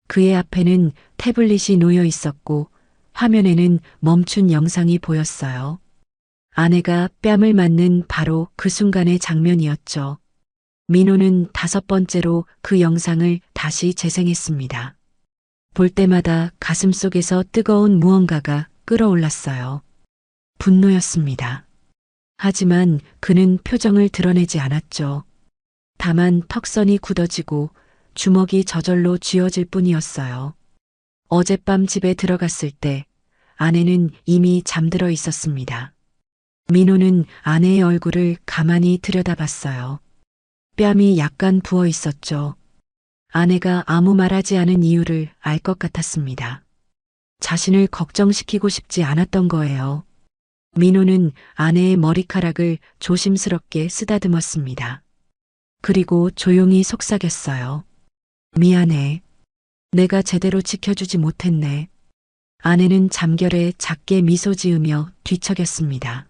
그의 앞에는 태블릿이 놓여 있었고 화면에는 멈춘 영상이 보였어요. 아내가 뺨을 맞는 바로 그 순간의 장면이었죠. 민호는 5번째로 그 영상을 다시 재생했습니다. 볼 때마다 가슴속에서 뜨거운 무언가가 끓어올랐어요. 분노였습니다. 하지만 그는 표정을 드러내지 않았죠. 다만 턱선이 굳어지고 주먹이 저절로 쥐어질 뿐이었어요. 어젯밤 집에 들어갔을 때 아내는 이미 잠들어 있었습니다. 민호는 아내의 얼굴을 가만히 들여다봤어요. 뺨이 약간 부어 있었죠. 아내가 아무 말하지 않은 이유를 알 것 같았습니다. 자신을 걱정시키고 싶지 않았던 거예요. 민호는 아내의 머리카락을 조심스럽게 쓰다듬었습니다. 그리고 조용히 속삭였어요. 미안해. 내가 제대로 지켜주지 못했네. 아내는 잠결에 작게 미소 지으며 뒤척였습니다.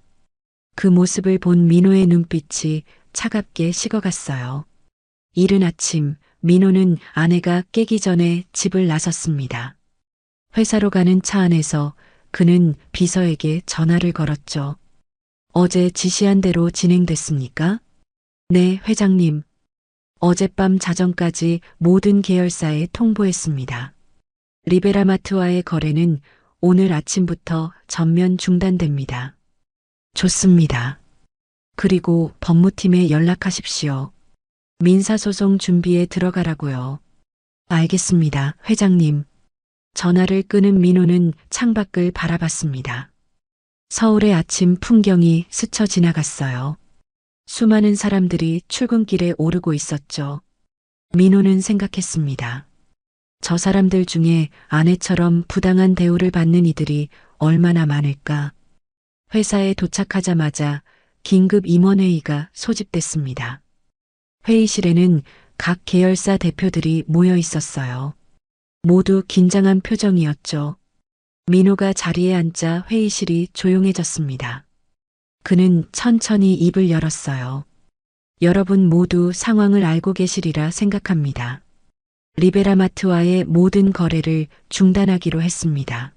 그 모습을 본 민호의 눈빛이 차갑게 식어갔어요. 이른 아침 민호는 아내가 깨기 전에 집을 나섰습니다. 회사로 가는 차 안에서 그는 비서에게 전화를 걸었죠. 어제 지시한 대로 진행됐습니까? 네, 회장님. 어젯밤 자정까지 모든 계열사에 통보했습니다. 리베라마트와의 거래는 오늘 아침부터 전면 중단됩니다. 좋습니다. 그리고 법무팀에 연락하십시오. 민사소송 준비에 들어가라고요. 알겠습니다, 회장님. 전화를 끊은 민호는 창밖을 바라봤습니다. 서울의 아침 풍경이 스쳐 지나갔어요. 수많은 사람들이 출근길에 오르고 있었죠. 민호는 생각했습니다. 저 사람들 중에 아내처럼 부당한 대우를 받는 이들이 얼마나 많을까. 회사에 도착하자마자 긴급 임원회의가 소집됐습니다. 회의실에는 각 계열사 대표들이 모여 있었어요. 모두 긴장한 표정이었죠. 민호가 자리에 앉자 회의실이 조용해졌습니다. 그는 천천히 입을 열었어요. 여러분 모두 상황을 알고 계시리라 생각합니다. 리베라마트와의 모든 거래를 중단하기로 했습니다.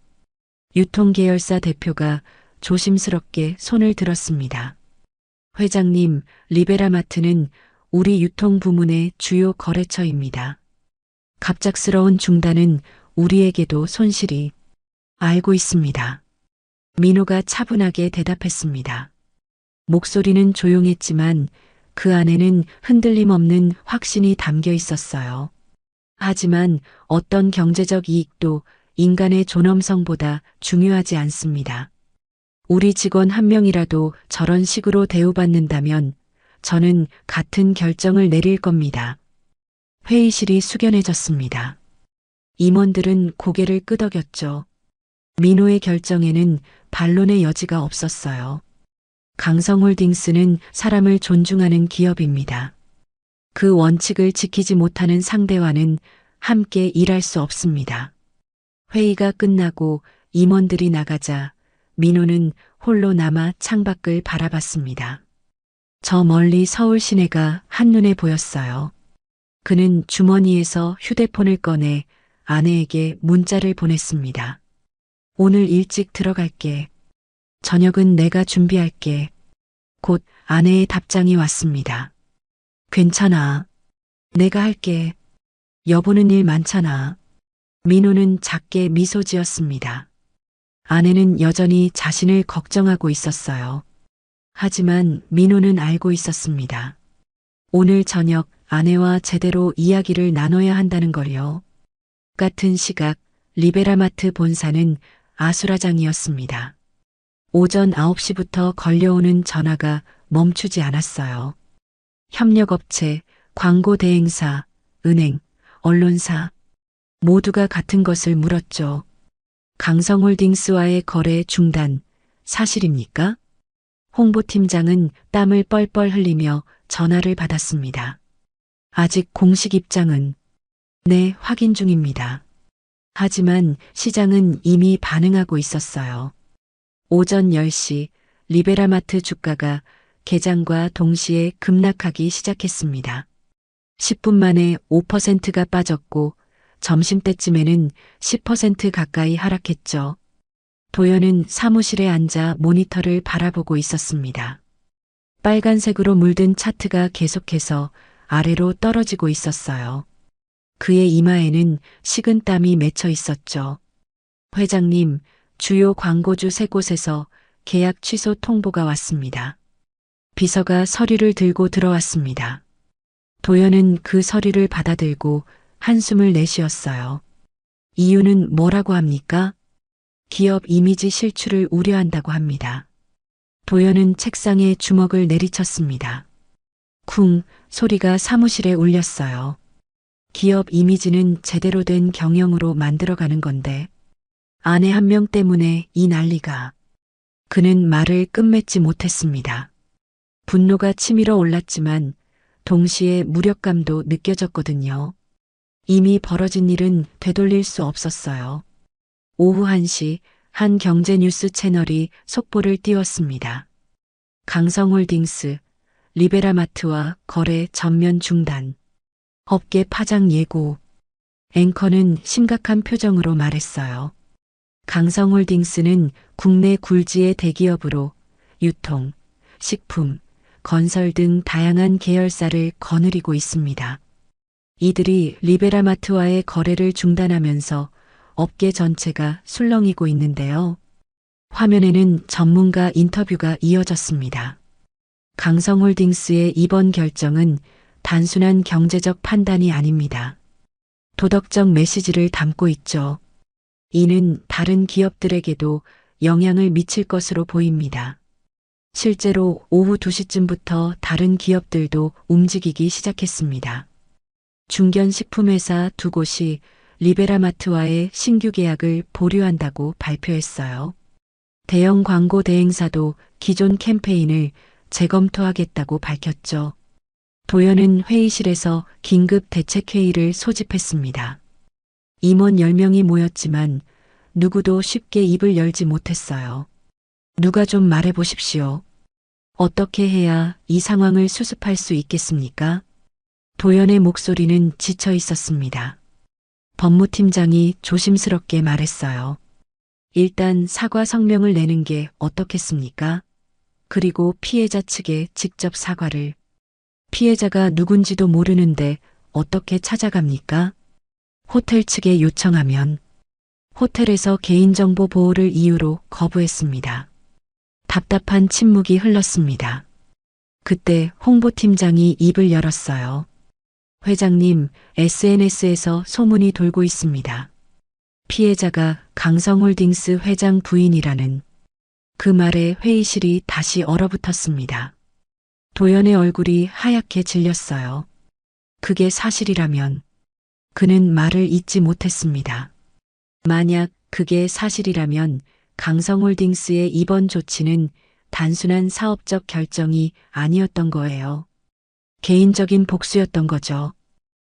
유통계열사 대표가 조심스럽게 손을 들었습니다. 회장님, 리베라마트는 우리 유통부문의 주요 거래처입니다. 갑작스러운 중단은 우리에게도 손실이 알고 있습니다. 민호가 차분하게 대답했습니다. 목소리는 조용했지만 그 안에는 흔들림 없는 확신이 담겨 있었어요. 하지만 어떤 경제적 이익도 인간의 존엄성보다 중요하지 않습니다. 우리 직원 한 명이라도 저런 식으로 대우받는다면 저는 같은 결정을 내릴 겁니다. 회의실이 숙연해졌습니다. 임원들은 고개를 끄덕였죠. 민호의 결정에는 반론의 여지가 없었어요. 강성홀딩스는 사람을 존중하는 기업입니다. 그 원칙을 지키지 못하는 상대와는 함께 일할 수 없습니다. 회의가 끝나고 임원들이 나가자 민호는 홀로 남아 창밖을 바라봤습니다. 저 멀리 서울 시내가 한눈에 보였어요. 그는 주머니에서 휴대폰을 꺼내 아내에게 문자를 보냈습니다. 오늘 일찍 들어갈게. 저녁은 내가 준비할게. 곧 아내의 답장이 왔습니다. 괜찮아. 내가 할게. 여보는 일 많잖아. 민호는 작게 미소 지었습니다. 아내는 여전히 자신을 걱정하고 있었어요. 하지만 민호는 알고 있었습니다. 오늘 저녁 아내와 제대로 이야기를 나눠야 한다는 걸요. 같은 시각 리베라마트 본사는 아수라장이었습니다. 오전 9시부터 걸려오는 전화가 멈추지 않았어요. 협력업체, 광고 대행사, 은행, 언론사 모두가 같은 것을 물었죠. 강성홀딩스와의 거래 중단 사실입니까? 홍보팀장은 땀을 뻘뻘 흘리며 전화를 받았습니다. 아직 공식 입장은 네, 확인 중입니다. 하지만 시장은 이미 반응하고 있었어요. 오전 10시 리베라마트 주가가 개장과 동시에 급락하기 시작했습니다. 10분 만에 5%가 빠졌고 점심때쯤에는 10% 가까이 하락했죠. 도연은 사무실에 앉아 모니터를 바라보고 있었습니다. 빨간색으로 물든 차트가 계속해서 아래로 떨어지고 있었어요. 그의 이마에는 식은땀이 맺혀 있었죠. 회장님, 주요 광고주 3곳에서 계약 취소 통보가 왔습니다. 비서가 서류를 들고 들어왔습니다. 도연은 그 서류를 받아들고 한숨을 내쉬었어요. 이유는 뭐라고 합니까? 기업 이미지 실추를 우려한다고 합니다. 도연은 책상에 주먹을 내리쳤습니다. 쿵 소리가 사무실에 울렸어요. 기업 이미지는 제대로 된 경영으로 만들어가는 건데 아내 한 명 때문에 이 난리가. 그는 말을 끝맺지 못했습니다. 분노가 치밀어 올랐지만 동시에 무력감도 느껴졌거든요. 이미 벌어진 일은 되돌릴 수 없었어요. 오후 1시 한 경제 뉴스 채널이 속보를 띄웠습니다. 강성홀딩스, 리베라마트와 거래 전면 중단. 업계 파장 예고. 앵커는 심각한 표정으로 말했어요. 강성홀딩스는 국내 굴지의 대기업으로 유통, 식품, 건설 등 다양한 계열사를 거느리고 있습니다. 이들이 리베라마트와의 거래를 중단하면서 업계 전체가 술렁이고 있는데요. 화면에는 전문가 인터뷰가 이어졌습니다. 강성홀딩스의 이번 결정은 단순한 경제적 판단이 아닙니다. 도덕적 메시지를 담고 있죠. 이는 다른 기업들에게도 영향을 미칠 것으로 보입니다. 실제로 오후 2시쯤부터 다른 기업들도 움직이기 시작했습니다. 중견식품회사 2곳이 리베라마트와의 신규 계약을 보류한다고 발표했어요. 대형 광고 대행사도 기존 캠페인을 재검토하겠다고 밝혔죠. 도연은 회의실에서 긴급 대책회의를 소집했습니다. 임원 10명이 모였지만 누구도 쉽게 입을 열지 못했어요. 누가 좀 말해보십시오. 어떻게 해야 이 상황을 수습할 수 있겠습니까? 도연의 목소리는 지쳐 있었습니다. 법무팀장이 조심스럽게 말했어요. 일단 사과 성명을 내는 게 어떻겠습니까? 그리고 피해자 측에 직접 사과를. 피해자가 누군지도 모르는데 어떻게 찾아갑니까? 호텔 측에 요청하면 호텔에서 개인정보 보호를 이유로 거부했습니다. 답답한 침묵이 흘렀습니다. 그때 홍보팀장이 입을 열었어요. 회장님, SNS에서 소문이 돌고 있습니다. 피해자가 강성홀딩스 회장 부인이라는. 그 말에 회의실이 다시 얼어붙었습니다. 도연의 얼굴이 하얗게 질렸어요. 그게 사실이라면 그는 말을 잇지 못했습니다. 만약 그게 사실이라면 강성홀딩스의 이번 조치는 단순한 사업적 결정이 아니었던 거예요. 개인적인 복수였던 거죠.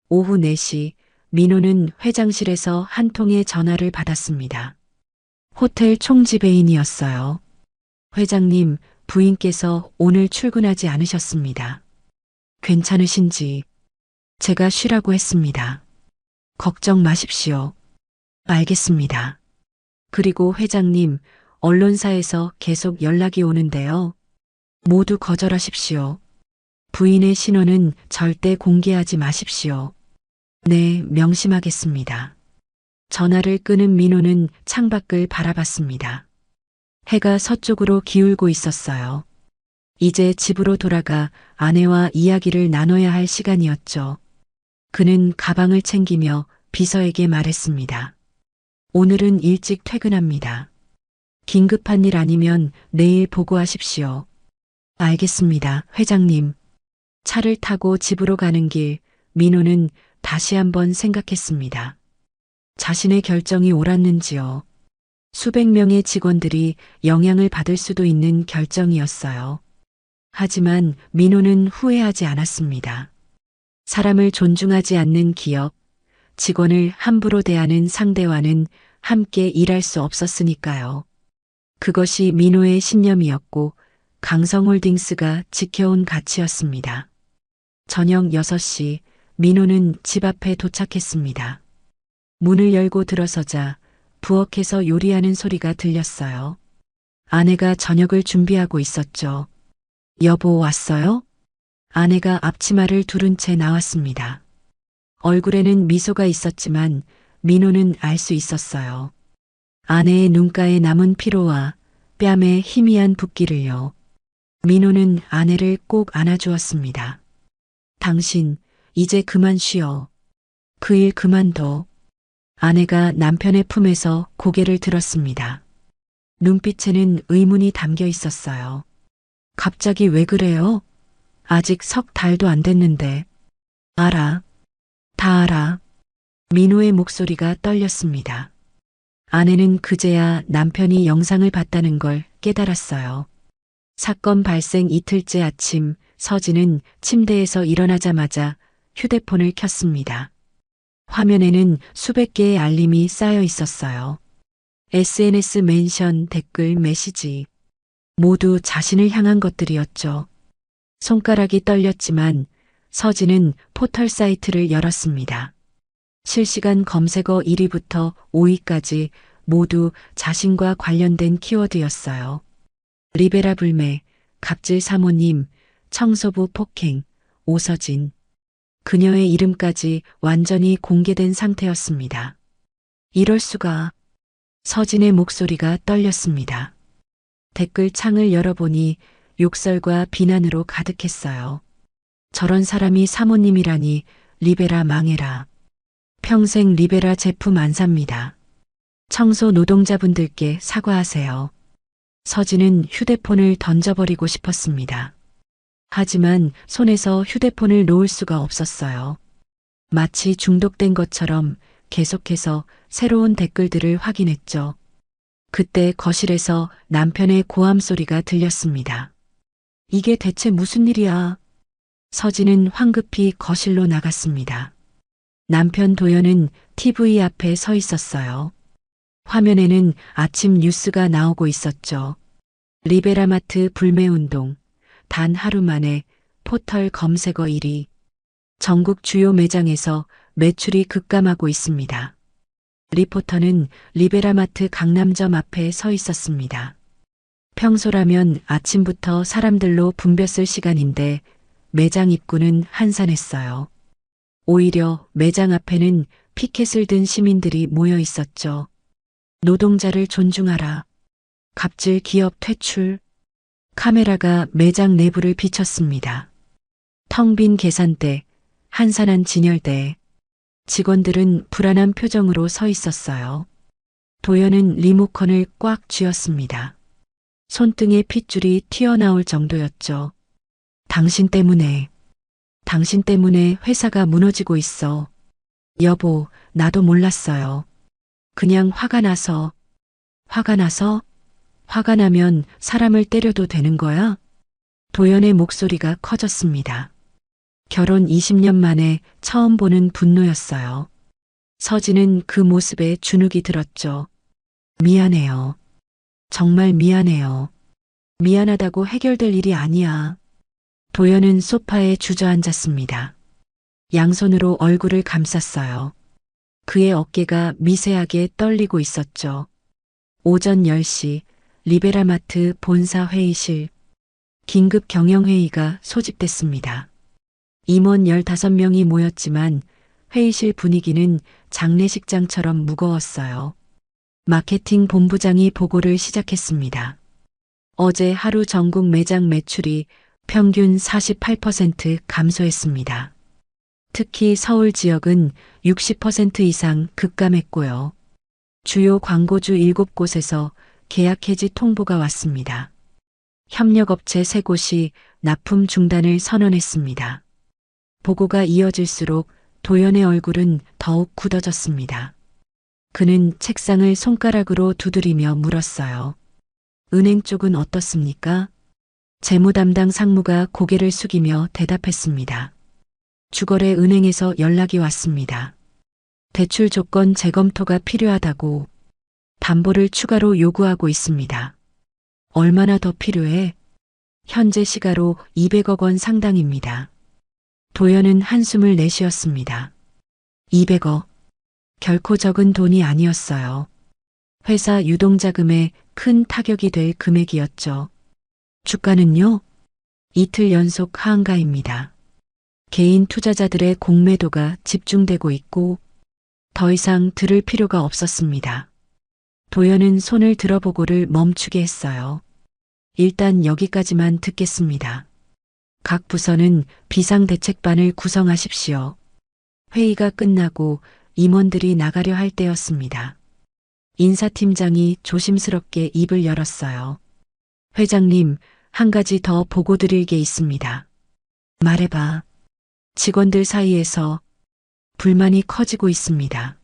오후 4시 민호는 회장실에서 한 통의 전화를 받았습니다. 호텔 총지배인이었어요. 회장님, 부인께서 오늘 출근하지 않으셨습니다. 괜찮으신지? 제가 쉬라고 했습니다. 걱정 마십시오. 알겠습니다. 그리고 회장님, 언론사에서 계속 연락이 오는데요. 모두 거절하십시오. 부인의 신원은 절대 공개하지 마십시오. 네, 명심하겠습니다. 전화를 끊은 민호는 창밖을 바라봤습니다. 해가 서쪽으로 기울고 있었어요. 이제 집으로 돌아가 아내와 이야기를 나눠야 할 시간이었죠. 그는 가방을 챙기며 비서에게 말했습니다. 오늘은 일찍 퇴근합니다. 긴급한 일 아니면 내일 보고하십시오. 알겠습니다, 회장님. 차를 타고 집으로 가는 길, 민호는 다시 한번 생각했습니다. 자신의 결정이 옳았는지요. 수백 명의 직원들이 영향을 받을 수도 있는 결정이었어요. 하지만 민호는 후회하지 않았습니다. 사람을 존중하지 않는 기업, 직원을 함부로 대하는 상대와는 함께 일할 수 없었으니까요. 그것이 민호의 신념이었고 강성홀딩스가 지켜온 가치였습니다. 저녁 6시 민호는 집 앞에 도착했습니다. 문을 열고 들어서자 부엌에서 요리하는 소리가 들렸어요. 아내가 저녁을 준비하고 있었죠. 여보 왔어요? 아내가 앞치마를 두른 채 나왔습니다. 얼굴에는 미소가 있었지만 민호는 알 수 있었어요. 아내의 눈가에 남은 피로와 뺨에 희미한 붓기를요. 민호는 아내를 꼭 안아주었습니다. 당신, 이제 그만 쉬어. 그 일 그만둬. 아내가 남편의 품에서 고개를 들었습니다. 눈빛에는 의문이 담겨 있었어요. 갑자기 왜 그래요? 아직 석 달도 안 됐는데. 알아. 다 알아. 민호의 목소리가 떨렸습니다. 아내는 그제야 남편이 영상을 봤다는 걸 깨달았어요. 사건 발생 이틀째 아침, 서진은 침대에서 일어나자마자 휴대폰을 켰습니다. 화면에는 수백 개의 알림이 쌓여 있었어요. SNS 멘션, 댓글, 메시지. 모두 자신을 향한 것들이었죠. 손가락이 떨렸지만 서진은 포털 사이트를 열었습니다. 실시간 검색어 1위부터 5위까지 모두 자신과 관련된 키워드였어요. 리베라 불매, 갑질 사모님, 청소부 폭행, 오서진. 그녀의 이름까지 완전히 공개된 상태였습니다. 이럴 수가. 서진의 목소리가 떨렸습니다. 댓글 창을 열어보니 욕설과 비난으로 가득했어요. 저런 사람이 사모님이라니, 리베라 망해라. 평생 리베라 제품 안 삽니다. 청소 노동자분들께 사과하세요. 서진은 휴대폰을 던져버리고 싶었습니다. 하지만 손에서 휴대폰을 놓을 수가 없었어요. 마치 중독된 것처럼 계속해서 새로운 댓글들을 확인했죠. 그때 거실에서 남편의 고함 소리가 들렸습니다. 이게 대체 무슨 일이야? 서진은 황급히 거실로 나갔습니다. 남편 도연은 TV 앞에 서 있었어요. 화면에는 아침 뉴스가 나오고 있었죠. 리베라마트 불매운동, 단 하루 만에 포털 검색어 1위. 전국 주요 매장에서 매출이 급감하고 있습니다. 리포터는 리베라마트 강남점 앞에 서 있었습니다. 평소라면 아침부터 사람들로 붐볐을 시간인데 매장 입구는 한산했어요. 오히려 매장 앞에는 피켓을 든 시민들이 모여 있었죠. 노동자를 존중하라. 갑질 기업 퇴출. 카메라가 매장 내부를 비쳤습니다. 텅 빈 계산대, 한산한 진열대. 직원들은 불안한 표정으로 서 있었어요. 도연은 리모컨을 꽉 쥐었습니다. 손등에 핏줄이 튀어나올 정도였죠. 당신 때문에 회사가 무너지고 있어. 여보, 나도 몰랐어요. 그냥 화가 나면 사람을 때려도 되는 거야? 도연의 목소리가 커졌습니다. 결혼 20년 만에 처음 보는 분노였어요. 서진은 그 모습에 주눅이 들었죠. 미안해요. 정말 미안해요. 미안하다고 해결될 일이 아니야. 도연은 소파에 주저앉았습니다. 양손으로 얼굴을 감쌌어요. 그의 어깨가 미세하게 떨리고 있었죠. 오전 10시 리베라마트 본사 회의실. 긴급 경영회의가 소집됐습니다. 임원 15명이 모였지만 회의실 분위기는 장례식장처럼 무거웠어요. 마케팅 본부장이 보고를 시작했습니다. 어제 하루 전국 매장 매출이 평균 48% 감소했습니다. 특히 서울 지역은 60% 이상 급감했고요. 주요 광고주 7곳에서 계약 해지 통보가 왔습니다. 협력업체 3곳이 납품 중단을 선언했습니다. 보고가 이어질수록 도연의 얼굴은 더욱 굳어졌습니다. 그는 책상을 손가락으로 두드리며 물었어요. 은행 쪽은 어떻습니까? 재무 담당 상무가 고개를 숙이며 대답했습니다. 주거래 은행에서 연락이 왔습니다. 대출 조건 재검토가 필요하다고 담보를 추가로 요구하고 있습니다. 얼마나 더 필요해? 현재 시가로 200억 원 상당입니다. 도연은 한숨을 내쉬었습니다. 200억. 결코 적은 돈이 아니었어요. 회사 유동자금에 큰 타격이 될 금액이었죠. 주가는요? 이틀 연속 하한가입니다. 개인 투자자들의 공매도가 집중되고 있고 더 이상 들을 필요가 없었습니다. 도연은 손을 들어보고를 멈추게 했어요. 일단 여기까지만 듣겠습니다. 각 부서는 비상대책반을 구성하십시오. 회의가 끝나고 임원들이 나가려 할 때였습니다. 인사팀장이 조심스럽게 입을 열었어요. 회장님, 한 가지 더 보고 드릴 게 있습니다. 말해봐. 직원들 사이에서 불만이 커지고 있습니다.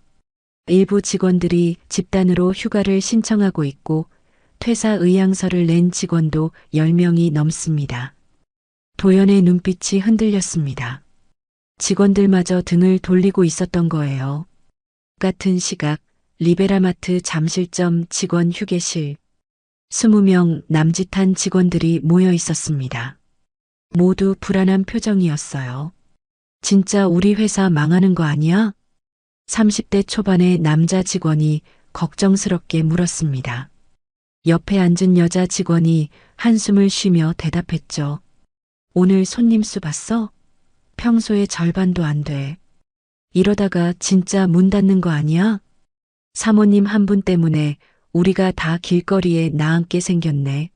일부 직원들이 집단으로 휴가를 신청하고 있고 퇴사 의향서를 낸 직원도 10명이 넘습니다. 도연의 눈빛이 흔들렸습니다. 직원들마저 등을 돌리고 있었던 거예요. 같은 시각 리베라마트 잠실점 직원 휴게실. 20명 남짓한 직원들이 모여 있었습니다. 모두 불안한 표정이었어요. 진짜 우리 회사 망하는 거 아니야? 30대 초반의 남자 직원이 걱정스럽게 물었습니다. 옆에 앉은 여자 직원이 한숨을 쉬며 대답했죠. 오늘 손님 수 봤어? 평소의 절반도 안 돼. 이러다가 진짜 문 닫는 거 아니야? 사모님 한 분 때문에 우리가 다 길거리에 나앉게 생겼네.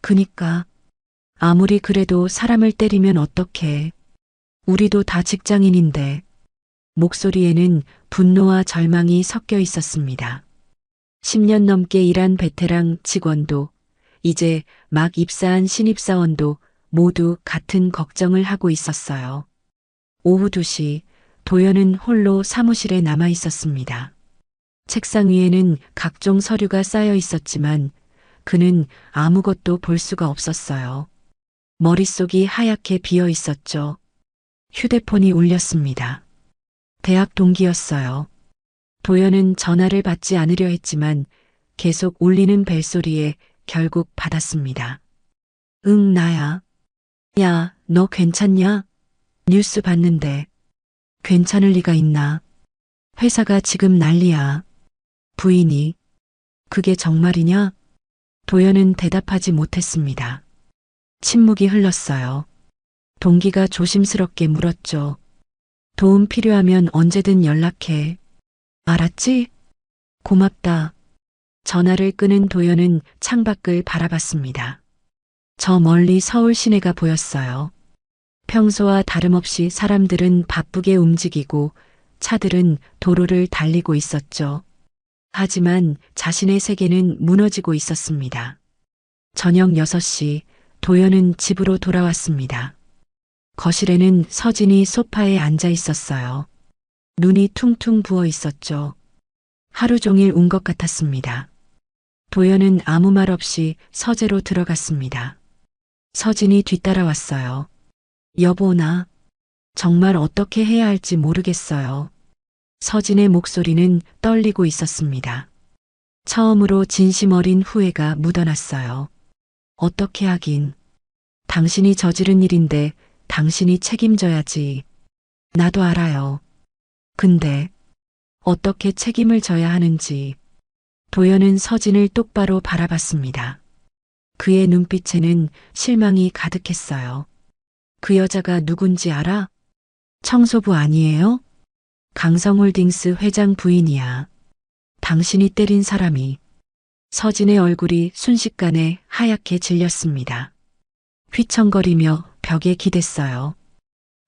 그니까 아무리 그래도 사람을 때리면 어떡해. 우리도 다 직장인인데. 목소리에는 분노와 절망이 섞여 있었습니다. 10년 넘게 일한 베테랑 직원도 이제 막 입사한 신입사원도 모두 같은 걱정을 하고 있었어요. 오후 2시 도연은 홀로 사무실에 남아 있었습니다. 책상 위에는 각종 서류가 쌓여 있었지만 그는 아무것도 볼 수가 없었어요. 머릿속이 하얗게 비어 있었죠. 휴대폰이 울렸습니다. 대학 동기였어요. 도연은 전화를 받지 않으려 했지만 계속 울리는 벨소리에 결국 받았습니다. 응, 나야. 야, 너 괜찮냐? 뉴스 봤는데. 괜찮을 리가 있나? 회사가 지금 난리야. 부인이. 그게 정말이냐? 도연은 대답하지 못했습니다. 침묵이 흘렀어요. 동기가 조심스럽게 물었죠. 도움 필요하면 언제든 연락해. 알았지? 고맙다. 전화를 끊은 도연은 창밖을 바라봤습니다. 저 멀리 서울 시내가 보였어요. 평소와 다름없이 사람들은 바쁘게 움직이고 차들은 도로를 달리고 있었죠. 하지만 자신의 세계는 무너지고 있었습니다. 저녁 6시 도연은 집으로 돌아왔습니다. 거실에는 서진이 소파에 앉아 있었어요. 눈이 퉁퉁 부어 있었죠. 하루 종일 운 것 같았습니다. 도연은 아무 말 없이 서재로 들어갔습니다. 서진이 뒤따라왔어요. 여보, 나 정말 어떻게 해야 할지 모르겠어요. 서진의 목소리는 떨리고 있었습니다. 처음으로 진심 어린 후회가 묻어났어요. 어떻게 하긴. 당신이 저지른 일인데 당신이 책임져야지. 나도 알아요. 근데 어떻게 책임을 져야 하는지. 도연은 서진을 똑바로 바라봤습니다. 그의 눈빛에는 실망이 가득했어요. 그 여자가 누군지 알아? 청소부 아니에요? 강성홀딩스 회장 부인이야. 당신이 때린 사람이. 서진의 얼굴이 순식간에 하얗게 질렸습니다. 휘청거리며 벽에 기댔어요.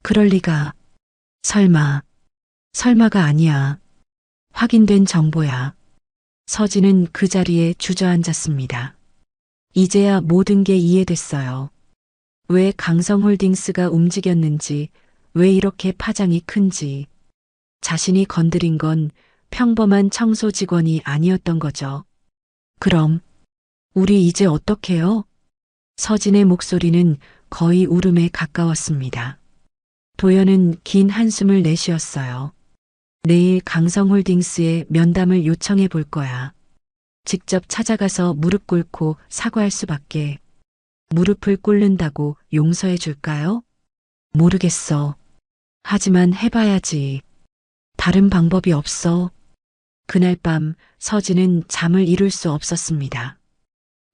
그럴 리가. 설마가 아니야. 확인된 정보야. 서진은 그 자리에 주저앉았습니다. 이제야 모든 게 이해됐어요. 왜 강성홀딩스가 움직였는지, 왜 이렇게 파장이 큰지. 자신이 건드린 건 평범한 청소 직원이 아니었던 거죠. 그럼 우리 이제 어떡해요? 서진의 목소리는 거의 울음에 가까웠습니다. 도연은 긴 한숨을 내쉬었어요. 내일 강성홀딩스에 면담을 요청해 볼 거야. 직접 찾아가서 무릎 꿇고 사과할 수밖에. 무릎을 꿇는다고 용서해 줄까요? 모르겠어. 하지만 해봐야지. 다른 방법이 없어. 그날 밤 서진은 잠을 이룰 수 없었습니다.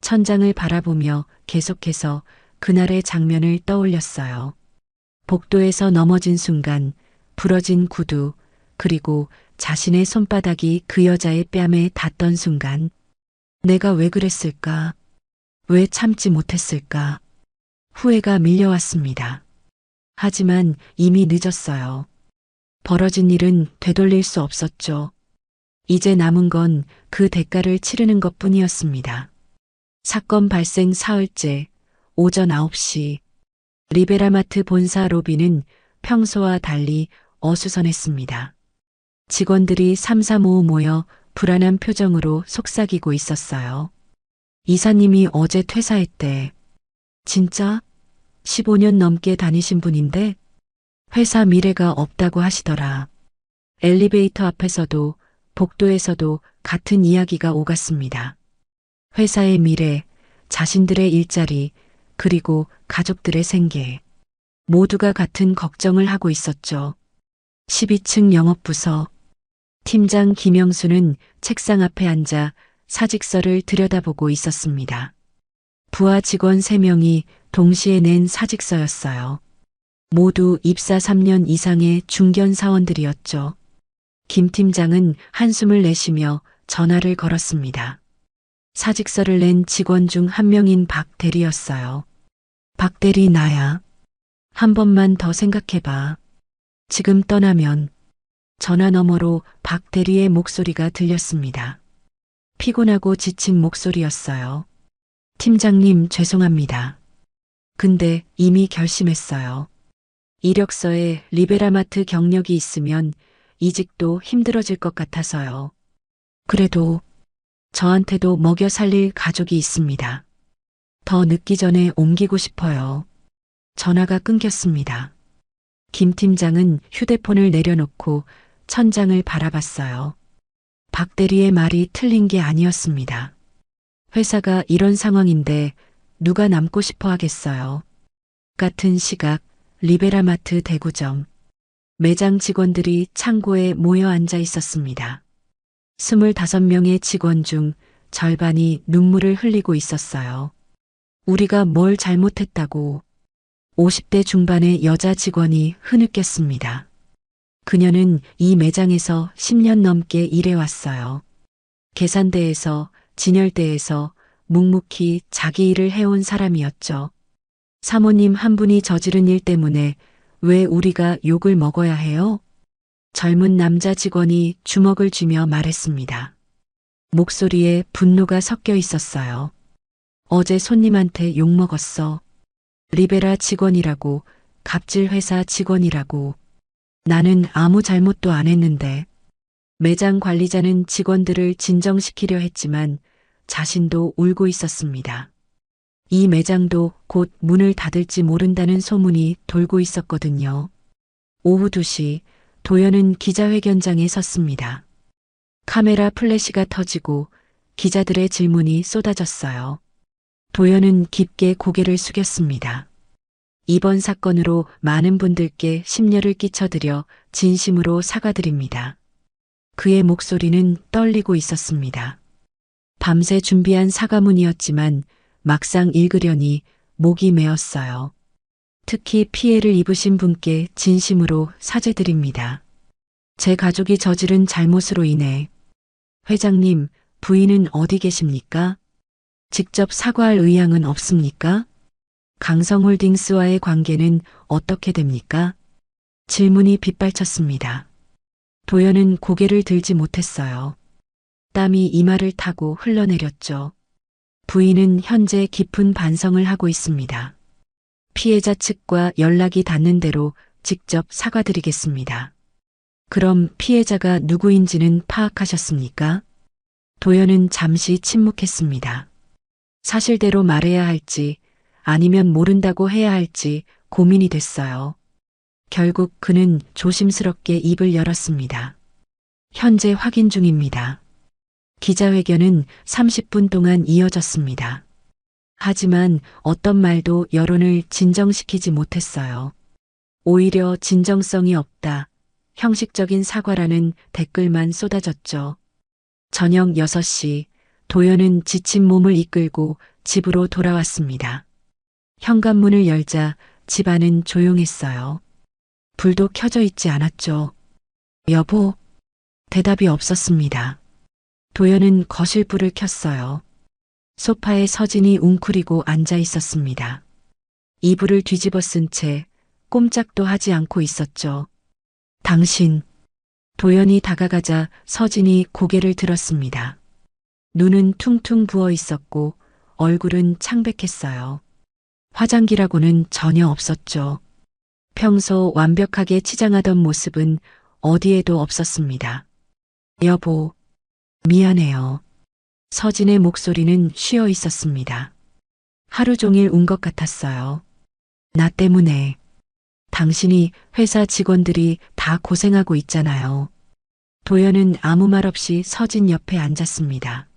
천장을 바라보며 계속해서 그날의 장면을 떠올렸어요. 복도에서 넘어진 순간, 부러진 구두, 그리고 자신의 손바닥이 그 여자의 뺨에 닿던 순간, 내가 왜 그랬을까? 왜 참지 못했을까? 후회가 밀려왔습니다. 하지만 이미 늦었어요. 벌어진 일은 되돌릴 수 없었죠. 이제 남은 건 그 대가를 치르는 것 뿐이었습니다. 사건 발생 사흘째 오전 9시 리베라마트 본사 로비는 평소와 달리 어수선했습니다. 직원들이 삼삼오오 모여 불안한 표정으로 속삭이고 있었어요. 이사님이 어제 퇴사했대. 진짜? 15년 넘게 다니신 분인데 회사 미래가 없다고 하시더라. 엘리베이터 앞에서도 복도에서도 같은 이야기가 오갔습니다. 회사의 미래, 자신들의 일자리, 그리고 가족들의 생계. 모두가 같은 걱정을 하고 있었죠. 12층 영업부서. 팀장 김영수는 책상 앞에 앉아 사직서를 들여다보고 있었습니다. 부하 직원 3명이 동시에 낸 사직서였어요. 모두 입사 3년 이상의 중견 사원들이었죠. 김 팀장은 한숨을 내쉬며 전화를 걸었습니다. 사직서를 낸 직원 중 한 명인 박 대리였어요. 박 대리 나야. 한 번만 더 생각해봐. 지금 떠나면. 전화 너머로 박 대리의 목소리가 들렸습니다. 피곤하고 지친 목소리였어요. 팀장님 죄송합니다. 근데 이미 결심했어요. 이력서에 리베라마트 경력이 있으면 이직도 힘들어질 것 같아서요. 그래도 저한테도 먹여 살릴 가족이 있습니다. 더 늦기 전에 옮기고 싶어요. 전화가 끊겼습니다. 김 팀장은 휴대폰을 내려놓고 천장을 바라봤어요. 박 대리의 말이 틀린 게 아니었습니다. 회사가 이런 상황인데 누가 남고 싶어 하겠어요. 같은 시각 리베라마트 대구점. 매장 직원들이 창고에 모여 앉아 있었습니다. 25명의 직원 중 절반이 눈물을 흘리고 있었어요. 우리가 뭘 잘못했다고. 50대 중반의 여자 직원이 흐느꼈습니다. 그녀는 이 매장에서 10년 넘게 일해왔어요. 계산대에서, 진열대에서 묵묵히 자기 일을 해온 사람이었죠. 사모님 한 분이 저지른 일 때문에 왜 우리가 욕을 먹어야 해요? 젊은 남자 직원이 주먹을 쥐며 말했습니다. 목소리에 분노가 섞여 있었어요. 어제 손님한테 욕 먹었어. 리베라 직원이라고, 갑질 회사 직원이라고. 나는 아무 잘못도 안 했는데. 매장 관리자는 직원들을 진정시키려 했지만 자신도 울고 있었습니다. 이 매장도 곧 문을 닫을지 모른다는 소문이 돌고 있었거든요. 오후 2시 도연은 기자회견장에 섰습니다. 카메라 플래시가 터지고 기자들의 질문이 쏟아졌어요. 도연은 깊게 고개를 숙였습니다. 이번 사건으로 많은 분들께 심려를 끼쳐드려 진심으로 사과드립니다. 그의 목소리는 떨리고 있었습니다. 밤새 준비한 사과문이었지만 막상 읽으려니 목이 메었어요. 특히 피해를 입으신 분께 진심으로 사죄드립니다. 제 가족이 저지른 잘못으로 인해. 회장님, 부인은 어디 계십니까? 직접 사과할 의향은 없습니까? 강성홀딩스와의 관계는 어떻게 됩니까? 질문이 빗발쳤습니다. 도연은 고개를 들지 못했어요. 땀이 이마를 타고 흘러내렸죠. 부인은 현재 깊은 반성을 하고 있습니다. 피해자 측과 연락이 닿는 대로 직접 사과드리겠습니다. 그럼 피해자가 누구인지는 파악하셨습니까? 도연은 잠시 침묵했습니다. 사실대로 말해야 할지 아니면 모른다고 해야 할지 고민이 됐어요. 결국 그는 조심스럽게 입을 열었습니다. 현재 확인 중입니다. 기자회견은 30분 동안 이어졌습니다. 하지만 어떤 말도 여론을 진정시키지 못했어요. 오히려 진정성이 없다, 형식적인 사과라는 댓글만 쏟아졌죠. 저녁 6시 도연은 지친 몸을 이끌고 집으로 돌아왔습니다. 현관문을 열자 집안은 조용했어요. 불도 켜져 있지 않았죠. 여보, 대답이 없었습니다. 도연은 거실 불을 켰어요. 소파에 서진이 웅크리고 앉아 있었습니다. 이불을 뒤집어 쓴 채 꼼짝도 하지 않고 있었죠. 당신. 도연이 다가가자 서진이 고개를 들었습니다. 눈은 퉁퉁 부어 있었고 얼굴은 창백했어요. 화장기라고는 전혀 없었죠. 평소 완벽하게 치장하던 모습은 어디에도 없었습니다. 여보, 미안해요. 서진의 목소리는 쉬어 있었습니다. 하루 종일 운 것 같았어요. 나 때문에. 당신이 회사 직원들이 다 고생하고 있잖아요. 도연은 아무 말 없이 서진 옆에 앉았습니다.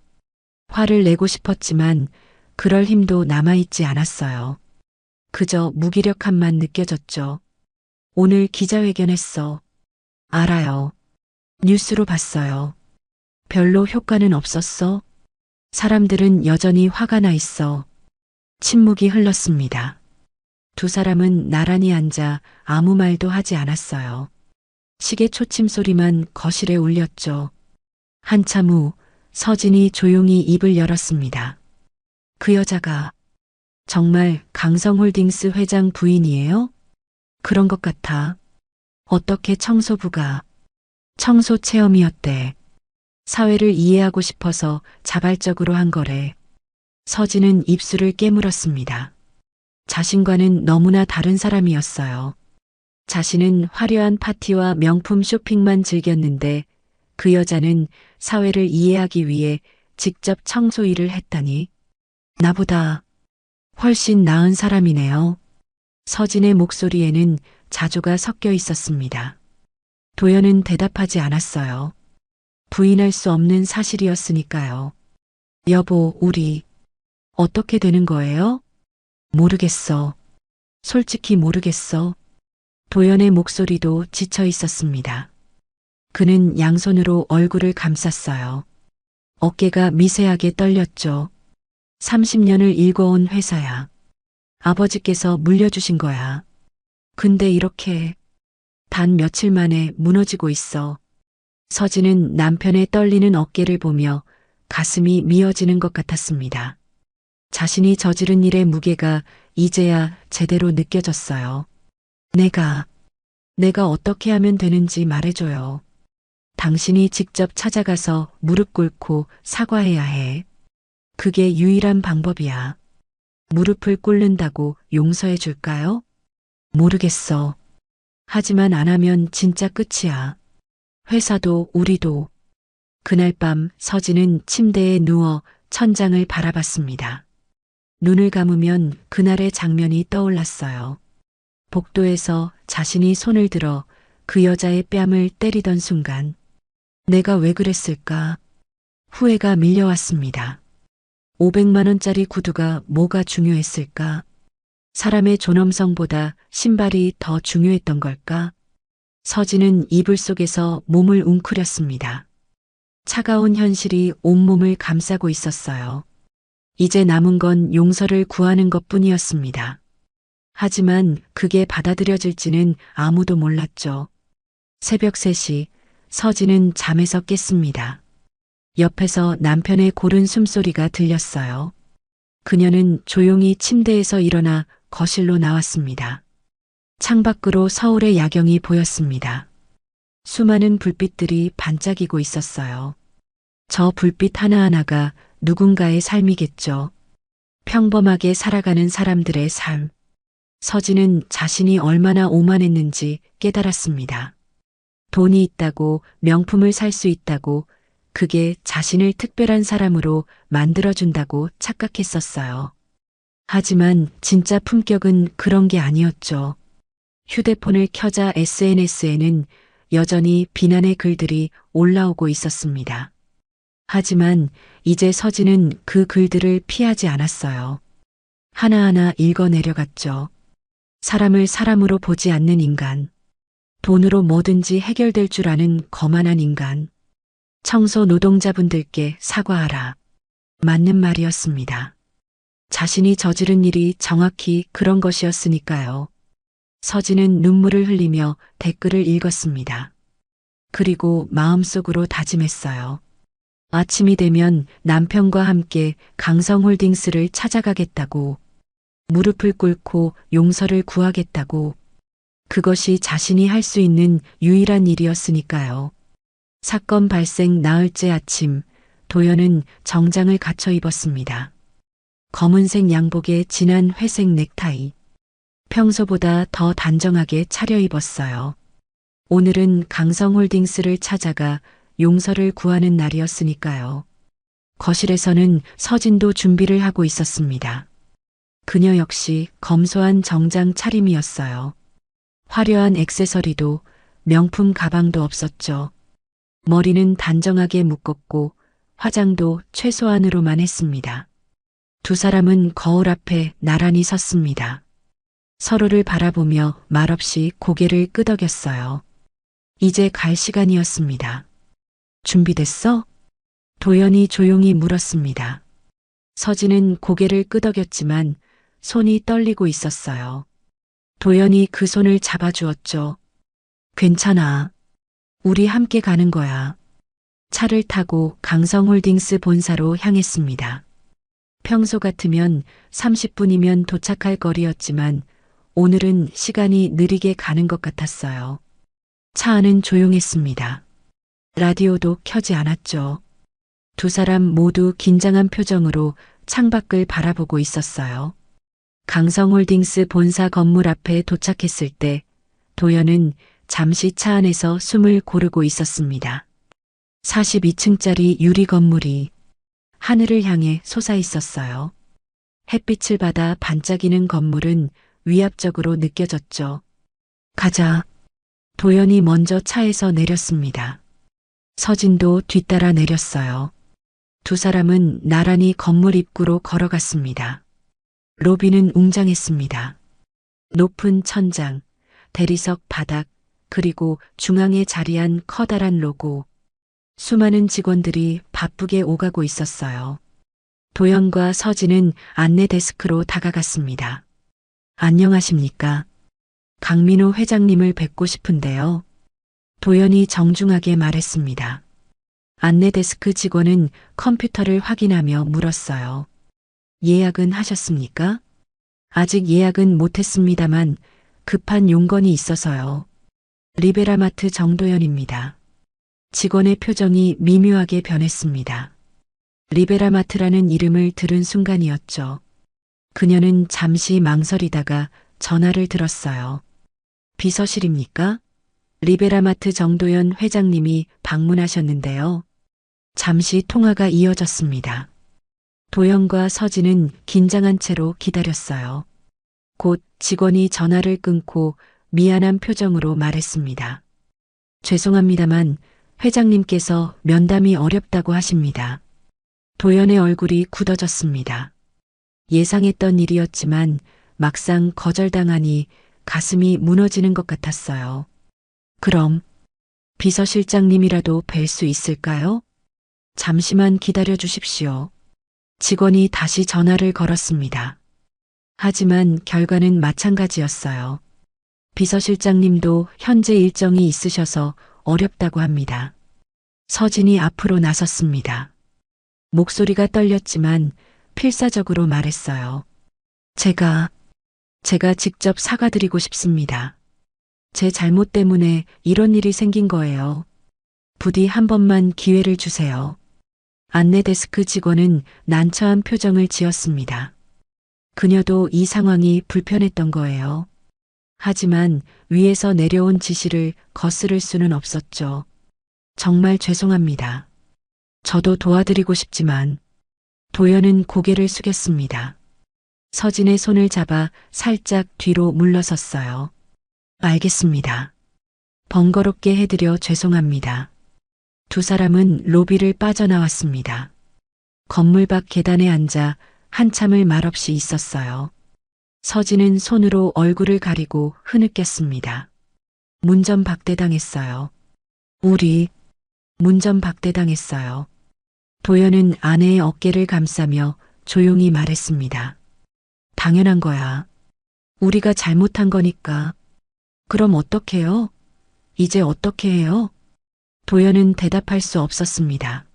화를 내고 싶었지만 그럴 힘도 남아있지 않았어요. 그저 무기력함만 느껴졌죠. 오늘 기자회견했어. 알아요. 뉴스로 봤어요. 별로 효과는 없었어? 사람들은 여전히 화가 나 있어. 침묵이 흘렀습니다. 두 사람은 나란히 앉아 아무 말도 하지 않았어요. 시계 초침 소리만 거실에 울렸죠. 한참 후 서진이 조용히 입을 열었습니다. 그 여자가 정말 강성홀딩스 회장 부인이에요? 그런 것 같아. 어떻게 청소부가 청소 체험이었대. 사회를 이해하고 싶어서 자발적으로 한 거래. 서진은 입술을 깨물었습니다. 자신과는 너무나 다른 사람이었어요. 자신은 화려한 파티와 명품 쇼핑만 즐겼는데 그 여자는 사회를 이해하기 위해 직접 청소 일을 했다니. 나보다 훨씬 나은 사람이네요. 서진의 목소리에는 자조가 섞여 있었습니다. 도연은 대답하지 않았어요. 부인할 수 없는 사실이었으니까요. 여보, 우리 어떻게 되는 거예요? 모르겠어. 솔직히 모르겠어. 도연의 목소리도 지쳐 있었습니다. 그는 양손으로 얼굴을 감쌌어요. 어깨가 미세하게 떨렸죠. 30년을 일궈온 회사야. 아버지께서 물려주신 거야. 근데 이렇게 단 며칠 만에 무너지고 있어. 서진은 남편의 떨리는 어깨를 보며 가슴이 미어지는 것 같았습니다. 자신이 저지른 일의 무게가 이제야 제대로 느껴졌어요. 내가 어떻게 하면 되는지 말해줘요. 당신이 직접 찾아가서 무릎 꿇고 사과해야 해. 그게 유일한 방법이야. 무릎을 꿇는다고 용서해 줄까요? 모르겠어. 하지만 안 하면 진짜 끝이야. 회사도 우리도. 그날 밤 서진은 침대에 누워 천장을 바라봤습니다. 눈을 감으면 그날의 장면이 떠올랐어요. 복도에서 자신이 손을 들어 그 여자의 뺨을 때리던 순간 내가 왜 그랬을까? 후회가 밀려왔습니다. 500만 원짜리 구두가 뭐가 중요했을까? 사람의 존엄성보다 신발이 더 중요했던 걸까? 서진은 이불 속에서 몸을 웅크렸습니다. 차가운 현실이 온몸을 감싸고 있었어요. 이제 남은 건 용서를 구하는 것뿐이었습니다. 하지만 그게 받아들여질지는 아무도 몰랐죠. 새벽 3시 서진은 잠에서 깼습니다. 옆에서 남편의 고른 숨소리가 들렸어요. 그녀는 조용히 침대에서 일어나 거실로 나왔습니다. 창밖으로 서울의 야경이 보였습니다. 수많은 불빛들이 반짝이고 있었어요. 저 불빛 하나하나가 누군가의 삶이겠죠. 평범하게 살아가는 사람들의 삶. 서진은 자신이 얼마나 오만했는지 깨달았습니다. 돈이 있다고 명품을 살 수 있다고 그게 자신을 특별한 사람으로 만들어준다고 착각했었어요. 하지만 진짜 품격은 그런 게 아니었죠. 휴대폰을 켜자 SNS에는 여전히 비난의 글들이 올라오고 있었습니다. 하지만 이제 서진은 그 글들을 피하지 않았어요. 하나하나 읽어내려갔죠. 사람을 사람으로 보지 않는 인간. 돈으로 뭐든지 해결될 줄 아는 거만한 인간. 청소 노동자분들께 사과하라. 맞는 말이었습니다. 자신이 저지른 일이 정확히 그런 것이었으니까요. 서진은 눈물을 흘리며 댓글을 읽었습니다. 그리고 마음속으로 다짐했어요. 아침이 되면 남편과 함께 강성홀딩스를 찾아가겠다고, 무릎을 꿇고 용서를 구하겠다고, 그것이 자신이 할 수 있는 유일한 일이었으니까요. 사건 발생 나흘째 아침, 도연은 정장을 갖춰 입었습니다. 검은색 양복에 진한 회색 넥타이. 평소보다 더 단정하게 차려입었어요. 오늘은 강성홀딩스를 찾아가 용서를 구하는 날이었으니까요. 거실에서는 서진도 준비를 하고 있었습니다. 그녀 역시 검소한 정장 차림이었어요. 화려한 액세서리도 명품 가방도 없었죠. 머리는 단정하게 묶었고 화장도 최소한으로만 했습니다. 두 사람은 거울 앞에 나란히 섰습니다. 서로를 바라보며 말없이 고개를 끄덕였어요. 이제 갈 시간이었습니다. 준비됐어? 도연이 조용히 물었습니다. 서진은 고개를 끄덕였지만 손이 떨리고 있었어요. 도연이 그 손을 잡아주었죠. 괜찮아. 우리 함께 가는 거야. 차를 타고 강성홀딩스 본사로 향했습니다. 평소 같으면 30분이면 도착할 거리였지만 오늘은 시간이 느리게 가는 것 같았어요. 차 안은 조용했습니다. 라디오도 켜지 않았죠. 두 사람 모두 긴장한 표정으로 창밖을 바라보고 있었어요. 강성홀딩스 본사 건물 앞에 도착했을 때 도연은 잠시 차 안에서 숨을 고르고 있었습니다. 42층짜리 유리 건물이 하늘을 향해 솟아 있었어요. 햇빛을 받아 반짝이는 건물은 위압적으로 느껴졌죠. 가자. 도연이 먼저 차에서 내렸습니다. 서진도 뒤따라 내렸어요. 두 사람은 나란히 건물 입구로 걸어갔습니다. 로비는 웅장했습니다. 높은 천장, 대리석 바닥, 그리고 중앙에 자리한 커다란 로고. 수많은 직원들이 바쁘게 오가고 있었어요. 도연과 서진은 안내 데스크로 다가갔습니다. 안녕하십니까? 강민호 회장님을 뵙고 싶은데요. 도연이 정중하게 말했습니다. 안내 데스크 직원은 컴퓨터를 확인하며 물었어요. 예약은 하셨습니까? 아직 예약은 못했습니다만 급한 용건이 있어서요. 리베라마트 정도연입니다. 직원의 표정이 미묘하게 변했습니다. 리베라마트라는 이름을 들은 순간이었죠. 그녀는 잠시 망설이다가 전화를 들었어요. 비서실입니까? 리베라마트 정도연 회장님이 방문하셨는데요. 잠시 통화가 이어졌습니다. 도연과 서진은 긴장한 채로 기다렸어요. 곧 직원이 전화를 끊고 미안한 표정으로 말했습니다. 죄송합니다만 회장님께서 면담이 어렵다고 하십니다. 도연의 얼굴이 굳어졌습니다. 예상했던 일이었지만 막상 거절당하니 가슴이 무너지는 것 같았어요. 그럼 비서실장님이라도 뵐 수 있을까요? 잠시만 기다려 주십시오. 직원이 다시 전화를 걸었습니다. 하지만 결과는 마찬가지였어요. 비서실장님도 현재 일정이 있으셔서 어렵다고 합니다. 서진이 앞으로 나섰습니다. 목소리가 떨렸지만 필사적으로 말했어요. 제가 직접 사과드리고 싶습니다. 제 잘못 때문에 이런 일이 생긴 거예요. 부디 한 번만 기회를 주세요. 안내 데스크 직원은 난처한 표정을 지었습니다. 그녀도 이 상황이 불편했던 거예요. 하지만 위에서 내려온 지시를 거스를 수는 없었죠. 정말 죄송합니다. 저도 도와드리고 싶지만 도연은 고개를 숙였습니다. 서진의 손을 잡아 살짝 뒤로 물러섰어요. 알겠습니다. 번거롭게 해드려 죄송합니다. 두 사람은 로비를 빠져나왔습니다. 건물 밖 계단에 앉아 한참을 말없이 있었어요. 서진은 손으로 얼굴을 가리고 흐느꼈습니다. 문전박대당했어요. 우리 문전박대당했어요. 도연은 아내의 어깨를 감싸며 조용히 말했습니다. 당연한 거야. 우리가 잘못한 거니까. 그럼 어떡해요? 이제 어떻게 해요? 도연은 대답할 수 없었습니다.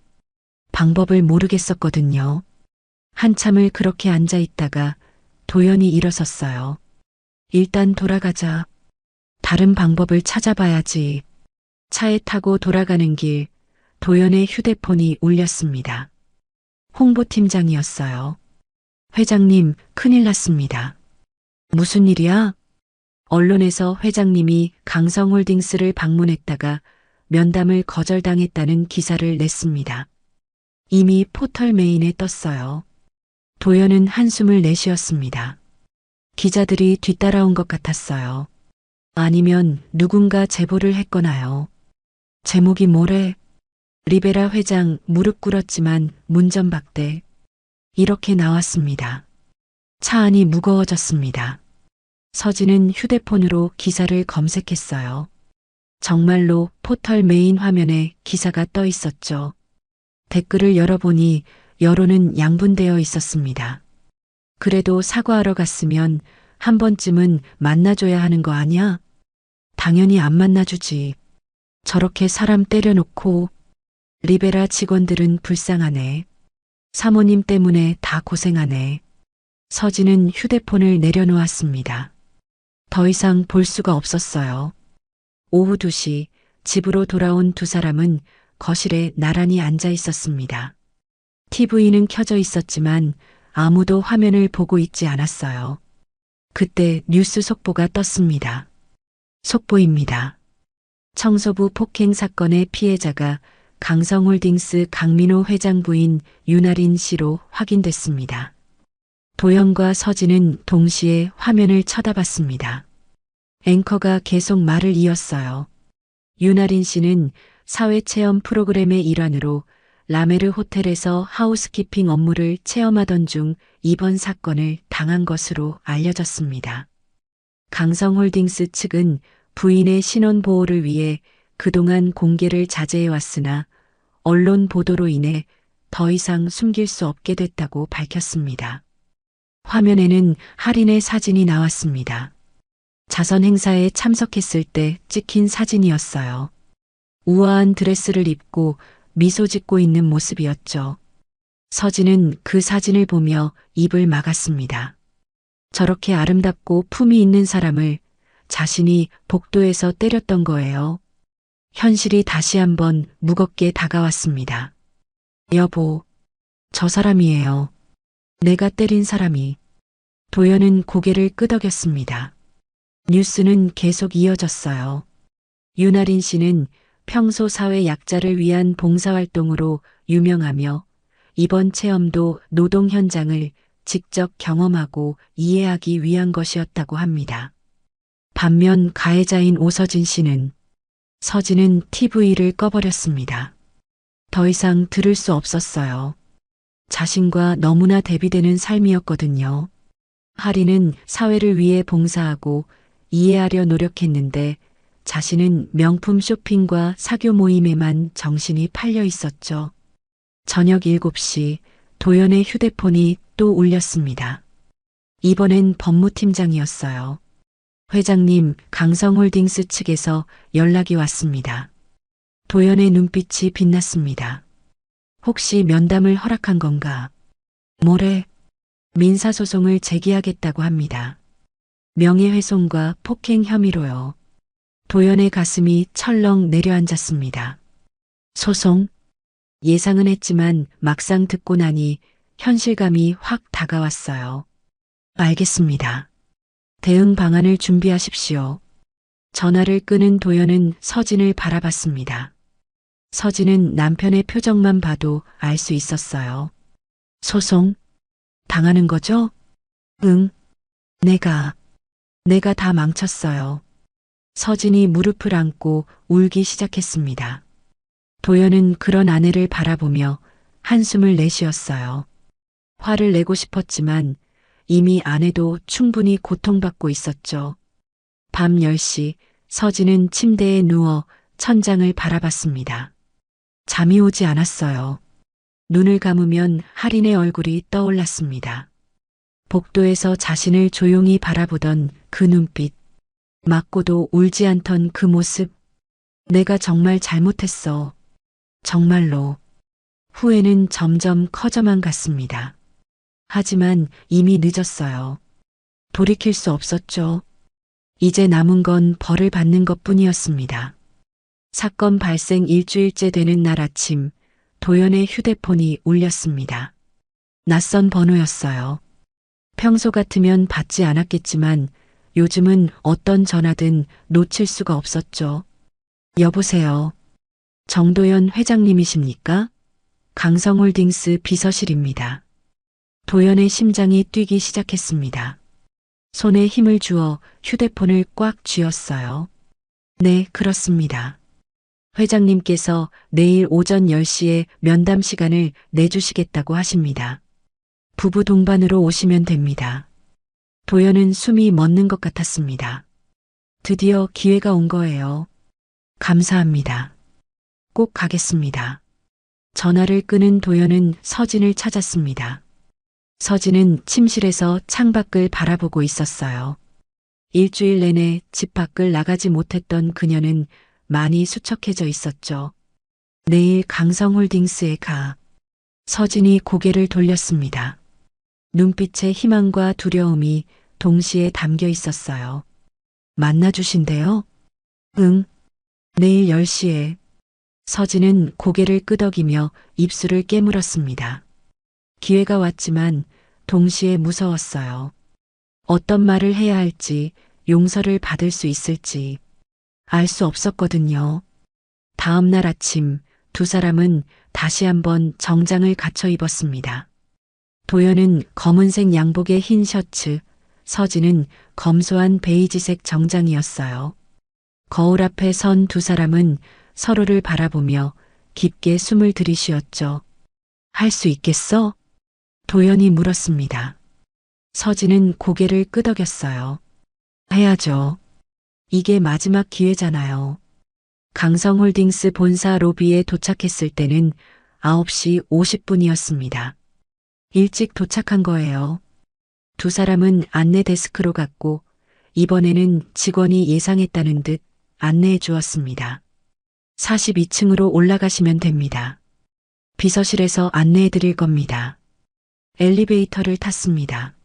방법을 모르겠었거든요. 한참을 그렇게 앉아 있다가 도연이 일어섰어요. 일단 돌아가자. 다른 방법을 찾아봐야지. 차에 타고 돌아가는 길, 도연의 휴대폰이 울렸습니다. 홍보팀장이었어요. 회장님, 큰일 났습니다. 무슨 일이야? 언론에서 회장님이 강성홀딩스를 방문했다가 면담을 거절당했다는 기사를 냈습니다. 이미 포털 메인에 떴어요. 도연은 한숨을 내쉬었습니다. 기자들이 뒤따라온 것 같았어요. 아니면 누군가 제보를 했거나요. 제목이 뭐래? 리베라 회장 무릎 꿇었지만 문전박대. 이렇게 나왔습니다. 차 안이 무거워졌습니다. 서진은 휴대폰으로 기사를 검색했어요. 정말로 포털 메인 화면에 기사가 떠 있었죠. 댓글을 열어보니 여론은 양분되어 있었습니다. 그래도 사과하러 갔으면 한 번쯤은 만나줘야 하는 거 아니야? 당연히 안 만나주지. 저렇게 사람 때려놓고. 리베라 직원들은 불쌍하네. 사모님 때문에 다 고생하네. 서진은 휴대폰을 내려놓았습니다. 더 이상 볼 수가 없었어요. 오후 2시 집으로 돌아온 두 사람은 거실에 나란히 앉아 있었습니다. TV는 켜져 있었지만 아무도 화면을 보고 있지 않았어요. 그때 뉴스 속보가 떴습니다. 속보입니다. 청소부 폭행 사건의 피해자가 강성홀딩스 강민호 회장 부인 윤아린 씨로 확인됐습니다. 도연과 서진은 동시에 화면을 쳐다봤습니다. 앵커가 계속 말을 이었어요. 윤아린 씨는 사회체험 프로그램의 일환으로 라메르 호텔에서 하우스키핑 업무를 체험하던 중 이번 사건을 당한 것으로 알려졌습니다. 강성홀딩스 측은 부인의 신원 보호를 위해 그동안 공개를 자제해왔으나 언론 보도로 인해 더 이상 숨길 수 없게 됐다고 밝혔습니다. 화면에는 할인의 사진이 나왔습니다. 자선 행사에 참석했을 때 찍힌 사진이었어요. 우아한 드레스를 입고 미소 짓고 있는 모습이었죠. 서진은 그 사진을 보며 입을 막았습니다. 저렇게 아름답고 품이 있는 사람을 자신이 복도에서 때렸던 거예요. 현실이 다시 한번 무겁게 다가왔습니다. 여보, 저 사람이에요. 내가 때린 사람이. 도연은 고개를 끄덕였습니다. 뉴스는 계속 이어졌어요. 윤아린 씨는 평소 사회 약자를 위한 봉사활동으로 유명하며 이번 체험도 노동 현장을 직접 경험하고 이해하기 위한 것이었다고 합니다. 반면 가해자인 오서진 씨는 서진은 TV를 꺼버렸습니다. 더 이상 들을 수 없었어요. 자신과 너무나 대비되는 삶이었거든요. 하리는 사회를 위해 봉사하고 이해하려 노력했는데 자신은 명품 쇼핑과 사교 모임에만 정신이 팔려 있었죠. 저녁 7시 도연의 휴대폰이 또 울렸습니다. 이번엔 법무팀장이었어요. 회장님, 강성홀딩스 측에서 연락이 왔습니다. 도연의 눈빛이 빛났습니다. 혹시 면담을 허락한 건가? 뭐래? 민사소송을 제기하겠다고 합니다. 명예훼손과 폭행 혐의로요. 도연의 가슴이 철렁 내려앉았습니다. 소송? 예상은 했지만 막상 듣고 나니 현실감이 확 다가왔어요. 알겠습니다. 대응 방안을 준비하십시오. 전화를 끄는 도연은 서진을 바라봤습니다. 서진은 남편의 표정만 봐도 알 수 있었어요. 소송? 당하는 거죠? 응. 내가 다 망쳤어요. 서진이 무릎을 안고 울기 시작했습니다. 도연은 그런 아내를 바라보며 한숨을 내쉬었어요. 화를 내고 싶었지만 이미 아내도 충분히 고통받고 있었죠. 밤 10시 서진은 침대에 누워 천장을 바라봤습니다. 잠이 오지 않았어요. 눈을 감으면 할인의 얼굴이 떠올랐습니다. 복도에서 자신을 조용히 바라보던 그 눈빛, 맞고도 울지 않던 그 모습. 내가 정말 잘못했어. 정말로. 후회는 점점 커져만 갔습니다. 하지만 이미 늦었어요. 돌이킬 수 없었죠. 이제 남은 건 벌을 받는 것뿐이었습니다. 사건 발생 일주일째 되는 날 아침, 도연의 휴대폰이 울렸습니다. 낯선 번호였어요. 평소 같으면 받지 않았겠지만 요즘은 어떤 전화든 놓칠 수가 없었죠. 여보세요. 정도연 회장님이십니까? 강성홀딩스 비서실입니다. 도연의 심장이 뛰기 시작했습니다. 손에 힘을 주어 휴대폰을 꽉 쥐었어요. 네, 그렇습니다. 회장님께서 내일 오전 10시에 면담 시간을 내주시겠다고 하십니다. 부부 동반으로 오시면 됩니다. 도연은 숨이 멎는 것 같았습니다. 드디어 기회가 온 거예요. 감사합니다. 꼭 가겠습니다. 전화를 끊은 도연은 서진을 찾았습니다. 서진은 침실에서 창밖을 바라보고 있었어요. 일주일 내내 집 밖을 나가지 못했던 그녀는 많이 수척해져 있었죠. 내일 강성홀딩스에 가. 서진이 고개를 돌렸습니다. 눈빛에 희망과 두려움이 동시에 담겨 있었어요. 만나주신대요? 응. 내일 10시에. 서진은 고개를 끄덕이며 입술을 깨물었습니다. 기회가 왔지만 동시에 무서웠어요. 어떤 말을 해야 할지, 용서를 받을 수 있을지 알 수 없었거든요. 다음 날 아침 두 사람은 다시 한번 정장을 갖춰 입었습니다. 도연은 검은색 양복에 흰 셔츠, 서진은 검소한 베이지색 정장이었어요. 거울 앞에 선 두 사람은 서로를 바라보며 깊게 숨을 들이쉬었죠. 할 수 있겠어? 도연이 물었습니다. 서진은 고개를 끄덕였어요. 해야죠. 이게 마지막 기회잖아요. 강성홀딩스 본사 로비에 도착했을 때는 9시 50분이었습니다. 일찍 도착한 거예요. 두 사람은 안내 데스크로 갔고 이번에는 직원이 예상했다는 듯 안내해 주었습니다. 42층으로 올라가시면 됩니다. 비서실에서 안내해 드릴 겁니다. 엘리베이터를 탔습니다.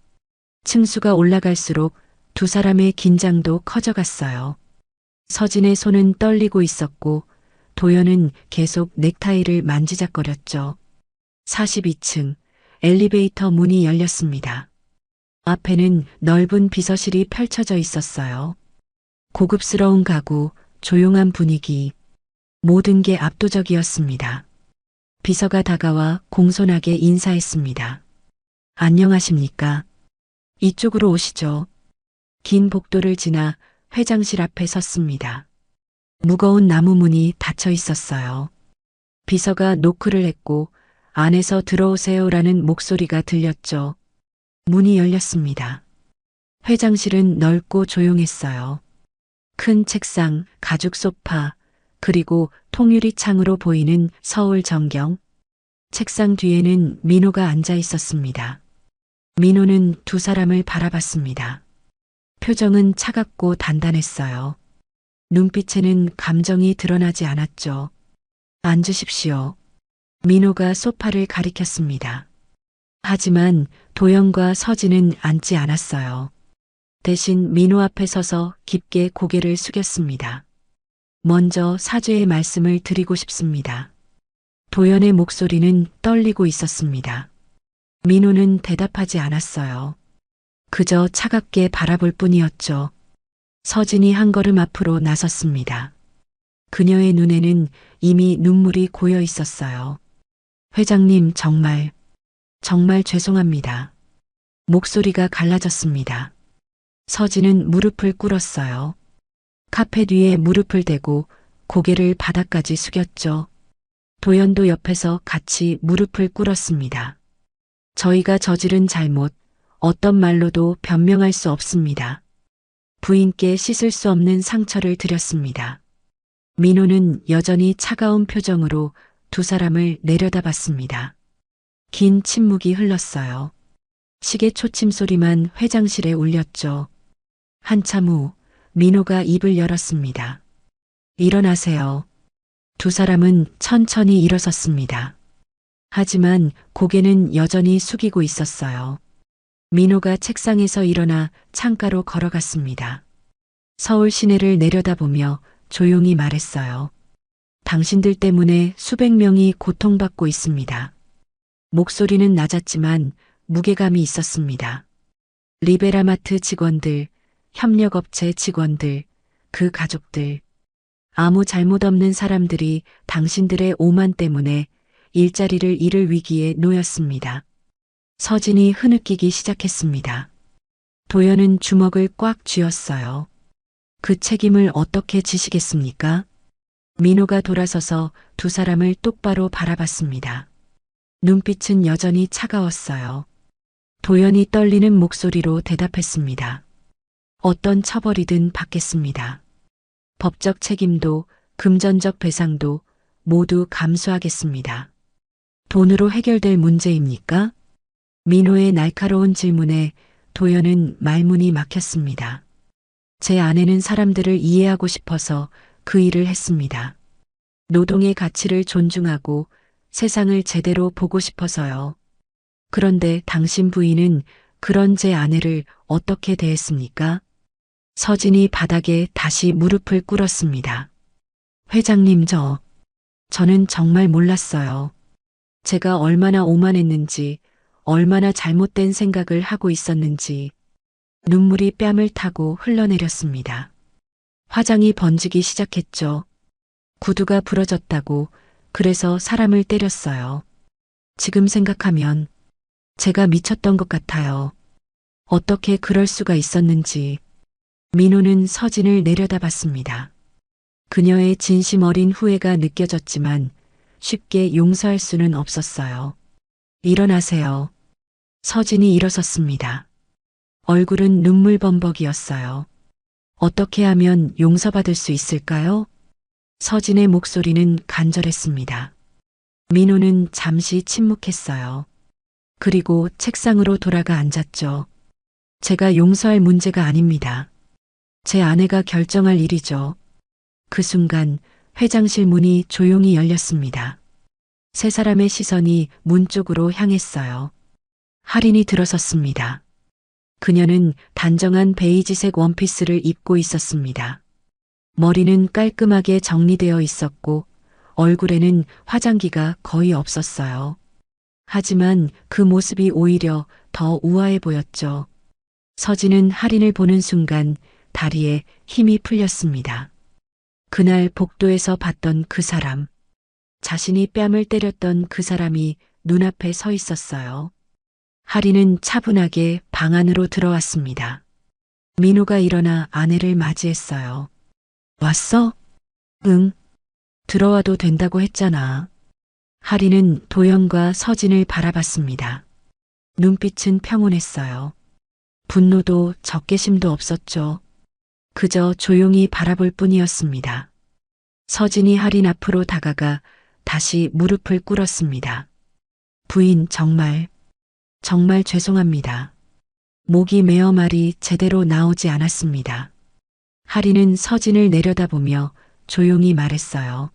층수가 올라갈수록 두 사람의 긴장도 커져갔어요. 서진의 손은 떨리고 있었고 도연은 계속 넥타이를 만지작거렸죠. 42층 엘리베이터 문이 열렸습니다. 앞에는 넓은 비서실이 펼쳐져 있었어요. 고급스러운 가구, 조용한 분위기, 모든 게 압도적이었습니다. 비서가 다가와 공손하게 인사했습니다. 안녕하십니까? 이쪽으로 오시죠. 긴 복도를 지나 회장실 앞에 섰습니다. 무거운 나무 문이 닫혀 있었어요. 비서가 노크를 했고 안에서 들어오세요라는 목소리가 들렸죠. 문이 열렸습니다. 회장실은 넓고 조용했어요. 큰 책상, 가죽 소파, 그리고 통유리 창으로 보이는 서울 전경. 책상 뒤에는 민호가 앉아 있었습니다. 민호는 두 사람을 바라봤습니다. 표정은 차갑고 단단했어요. 눈빛에는 감정이 드러나지 않았죠. 앉으십시오. 민호가 소파를 가리켰습니다. 하지만 도연과 서진은 앉지 않았어요. 대신 민호 앞에 서서 깊게 고개를 숙였습니다. 먼저 사죄의 말씀을 드리고 싶습니다. 도연의 목소리는 떨리고 있었습니다. 민호는 대답하지 않았어요. 그저 차갑게 바라볼 뿐이었죠. 서진이 한 걸음 앞으로 나섰습니다. 그녀의 눈에는 이미 눈물이 고여 있었어요. 회장님, 정말 죄송합니다. 목소리가 갈라졌습니다. 서진은 무릎을 꿇었어요. 카페 뒤에 무릎을 대고 고개를 바닥까지 숙였죠. 도연도 옆에서 같이 무릎을 꿇었습니다. 저희가 저지른 잘못, 어떤 말로도 변명할 수 없습니다. 부인께 씻을 수 없는 상처를 드렸습니다. 민호는 여전히 차가운 표정으로 두 사람을 내려다봤습니다. 긴 침묵이 흘렀어요. 시계 초침 소리만 회장실에 울렸죠. 한참 후 민호가 입을 열었습니다. 일어나세요. 두 사람은 천천히 일어섰습니다. 하지만 고개는 여전히 숙이고 있었어요. 민호가 책상에서 일어나 창가로 걸어갔습니다. 서울 시내를 내려다보며 조용히 말했어요. 당신들 때문에 수백 명이 고통받고 있습니다. 목소리는 낮았지만 무게감이 있었습니다. 리베라마트 직원들, 협력업체 직원들, 그 가족들, 아무 잘못 없는 사람들이 당신들의 오만 때문에 일자리를 잃을 위기에 놓였습니다. 서진이 흐느끼기 시작했습니다. 도연은 주먹을 꽉 쥐었어요. 그 책임을 어떻게 지시겠습니까? 민호가 돌아서서 두 사람을 똑바로 바라봤습니다. 눈빛은 여전히 차가웠어요. 도연이 떨리는 목소리로 대답했습니다. 어떤 처벌이든 받겠습니다. 법적 책임도 금전적 배상도 모두 감수하겠습니다. 돈으로 해결될 문제입니까? 민호의 날카로운 질문에 도연은 말문이 막혔습니다. 제 아내는 사람들을 이해하고 싶어서 그 일을 했습니다. 노동의 가치를 존중하고 세상을 제대로 보고 싶어서요. 그런데 당신 부인은 그런 제 아내를 어떻게 대했습니까? 서진이 바닥에 다시 무릎을 꿇었습니다. 회장님 저는 정말 몰랐어요. 제가 얼마나 오만했는지, 얼마나 잘못된 생각을 하고 있었는지 눈물이 뺨을 타고 흘러내렸습니다. 화장이 번지기 시작했죠. 구두가 부러졌다고 그래서 사람을 때렸어요. 지금 생각하면 제가 미쳤던 것 같아요. 어떻게 그럴 수가 있었는지. 민호는 서진을 내려다봤습니다. 그녀의 진심 어린 후회가 느껴졌지만 쉽게 용서할 수는 없었어요. 일어나세요. 서진이 일어섰습니다. 얼굴은 눈물범벅이었어요. 어떻게 하면 용서받을 수 있을까요? 서진의 목소리는 간절했습니다. 민호는 잠시 침묵했어요. 그리고 책상으로 돌아가 앉았죠. 제가 용서할 문제가 아닙니다. 제 아내가 결정할 일이죠. 그 순간 회장실 문이 조용히 열렸습니다. 세 사람의 시선이 문 쪽으로 향했어요. 할인이 들어섰습니다. 그녀는 단정한 베이지색 원피스를 입고 있었습니다. 머리는 깔끔하게 정리되어 있었고 얼굴에는 화장기가 거의 없었어요. 하지만 그 모습이 오히려 더 우아해 보였죠. 서진은 할인을 보는 순간 다리에 힘이 풀렸습니다. 그날 복도에서 봤던 그 사람, 자신이 뺨을 때렸던 그 사람이 눈앞에 서 있었어요. 할인은 차분하게 방 안으로 들어왔습니다. 민호가 일어나 아내를 맞이했어요. 왔어? 응. 들어와도 된다고 했잖아. 할인은 도연과 서진을 바라봤습니다. 눈빛은 평온했어요. 분노도 적개심도 없었죠. 그저 조용히 바라볼 뿐이었습니다. 서진이 할인 앞으로 다가가 다시 무릎을 꿇었습니다. 부인 정말 죄송합니다. 목이 메어 말이 제대로 나오지 않았습니다. 할인은 서진을 내려다보며 조용히 말했어요.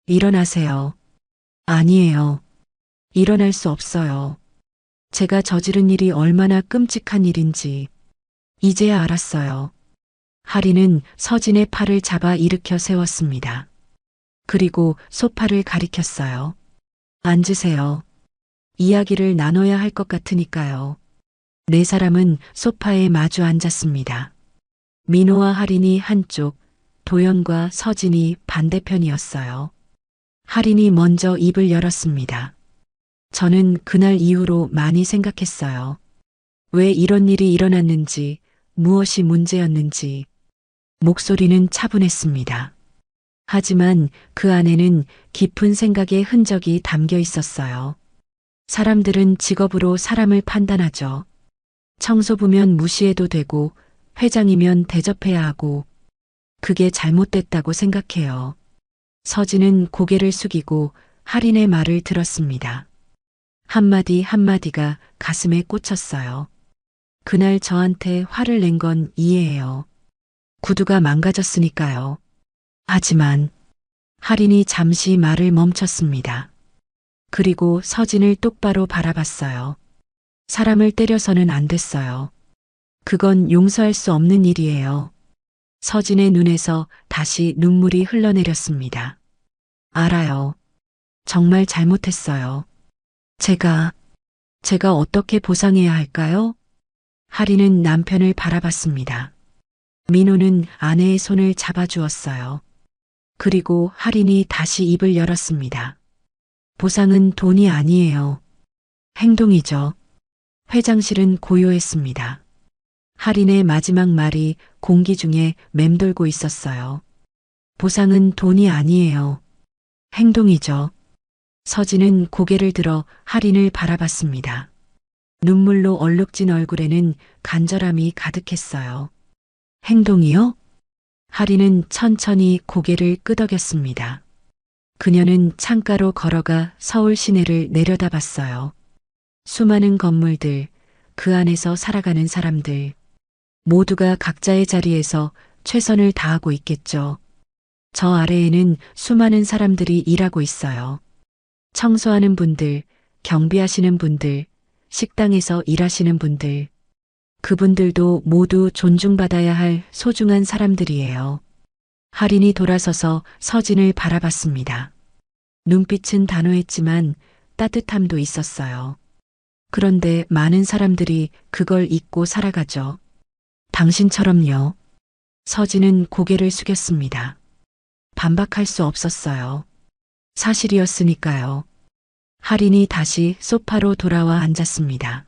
일어나세요. 아니에요. 일어날 수 없어요. 제가 저지른 일이 얼마나 끔찍한 일인지 이제야 알았어요. 할인은 서진의 팔을 잡아 일으켜 세웠습니다. 그리고 소파를 가리켰어요. 앉으세요. 이야기를 나눠야 할 것 같으니까요. 네 사람은 소파에 마주 앉았습니다. 민호와 할인이 한쪽, 도연과 서진이 반대편이었어요. 할인이 먼저 입을 열었습니다. 저는 그날 이후로 많이 생각했어요. 왜 이런 일이 일어났는지, 무엇이 문제였는지. 목소리는 차분했습니다. 하지만 그 안에는 깊은 생각의 흔적이 담겨 있었어요. 사람들은 직업으로 사람을 판단하죠. 청소부면 무시해도 되고 회장이면 대접해야 하고 그게 잘못됐다고 생각해요. 서진은 고개를 숙이고 할인의 말을 들었습니다. 한마디 한마디가 가슴에 꽂혔어요. 그날 저한테 화를 낸 건 이해해요. 구두가 망가졌으니까요. 하지만 할인이 잠시 말을 멈췄습니다. 그리고 서진을 똑바로 바라봤어요. 사람을 때려서는 안 됐어요. 그건 용서할 수 없는 일이에요. 서진의 눈에서 다시 눈물이 흘러내렸습니다. 알아요. 정말 잘못했어요. 제가 어떻게 보상해야 할까요? 할인은 남편을 바라봤습니다. 민호는 아내의 손을 잡아주었어요. 그리고 할인이 다시 입을 열었습니다. 보상은 돈이 아니에요. 행동이죠. 회장실은 고요했습니다. 할인의 마지막 말이 공기 중에 맴돌고 있었어요. 보상은 돈이 아니에요. 행동이죠. 서진은 고개를 들어 할인을 바라봤습니다. 눈물로 얼룩진 얼굴에는 간절함이 가득했어요. 행동이요? 할인은 천천히 고개를 끄덕였습니다. 그녀는 창가로 걸어가 서울 시내를 내려다봤어요. 수많은 건물들, 그 안에서 살아가는 사람들, 모두가 각자의 자리에서 최선을 다하고 있겠죠. 저 아래에는 수많은 사람들이 일하고 있어요. 청소하는 분들, 경비하시는 분들, 식당에서 일하시는 분들, 그분들도 모두 존중받아야 할 소중한 사람들이에요. 할인이 돌아서서 서진을 바라봤습니다. 눈빛은 단호했지만 따뜻함도 있었어요. 그런데 많은 사람들이 그걸 잊고 살아가죠. 당신처럼요. 서진은 고개를 숙였습니다. 반박할 수 없었어요. 사실이었으니까요. 할인이 다시 소파로 돌아와 앉았습니다.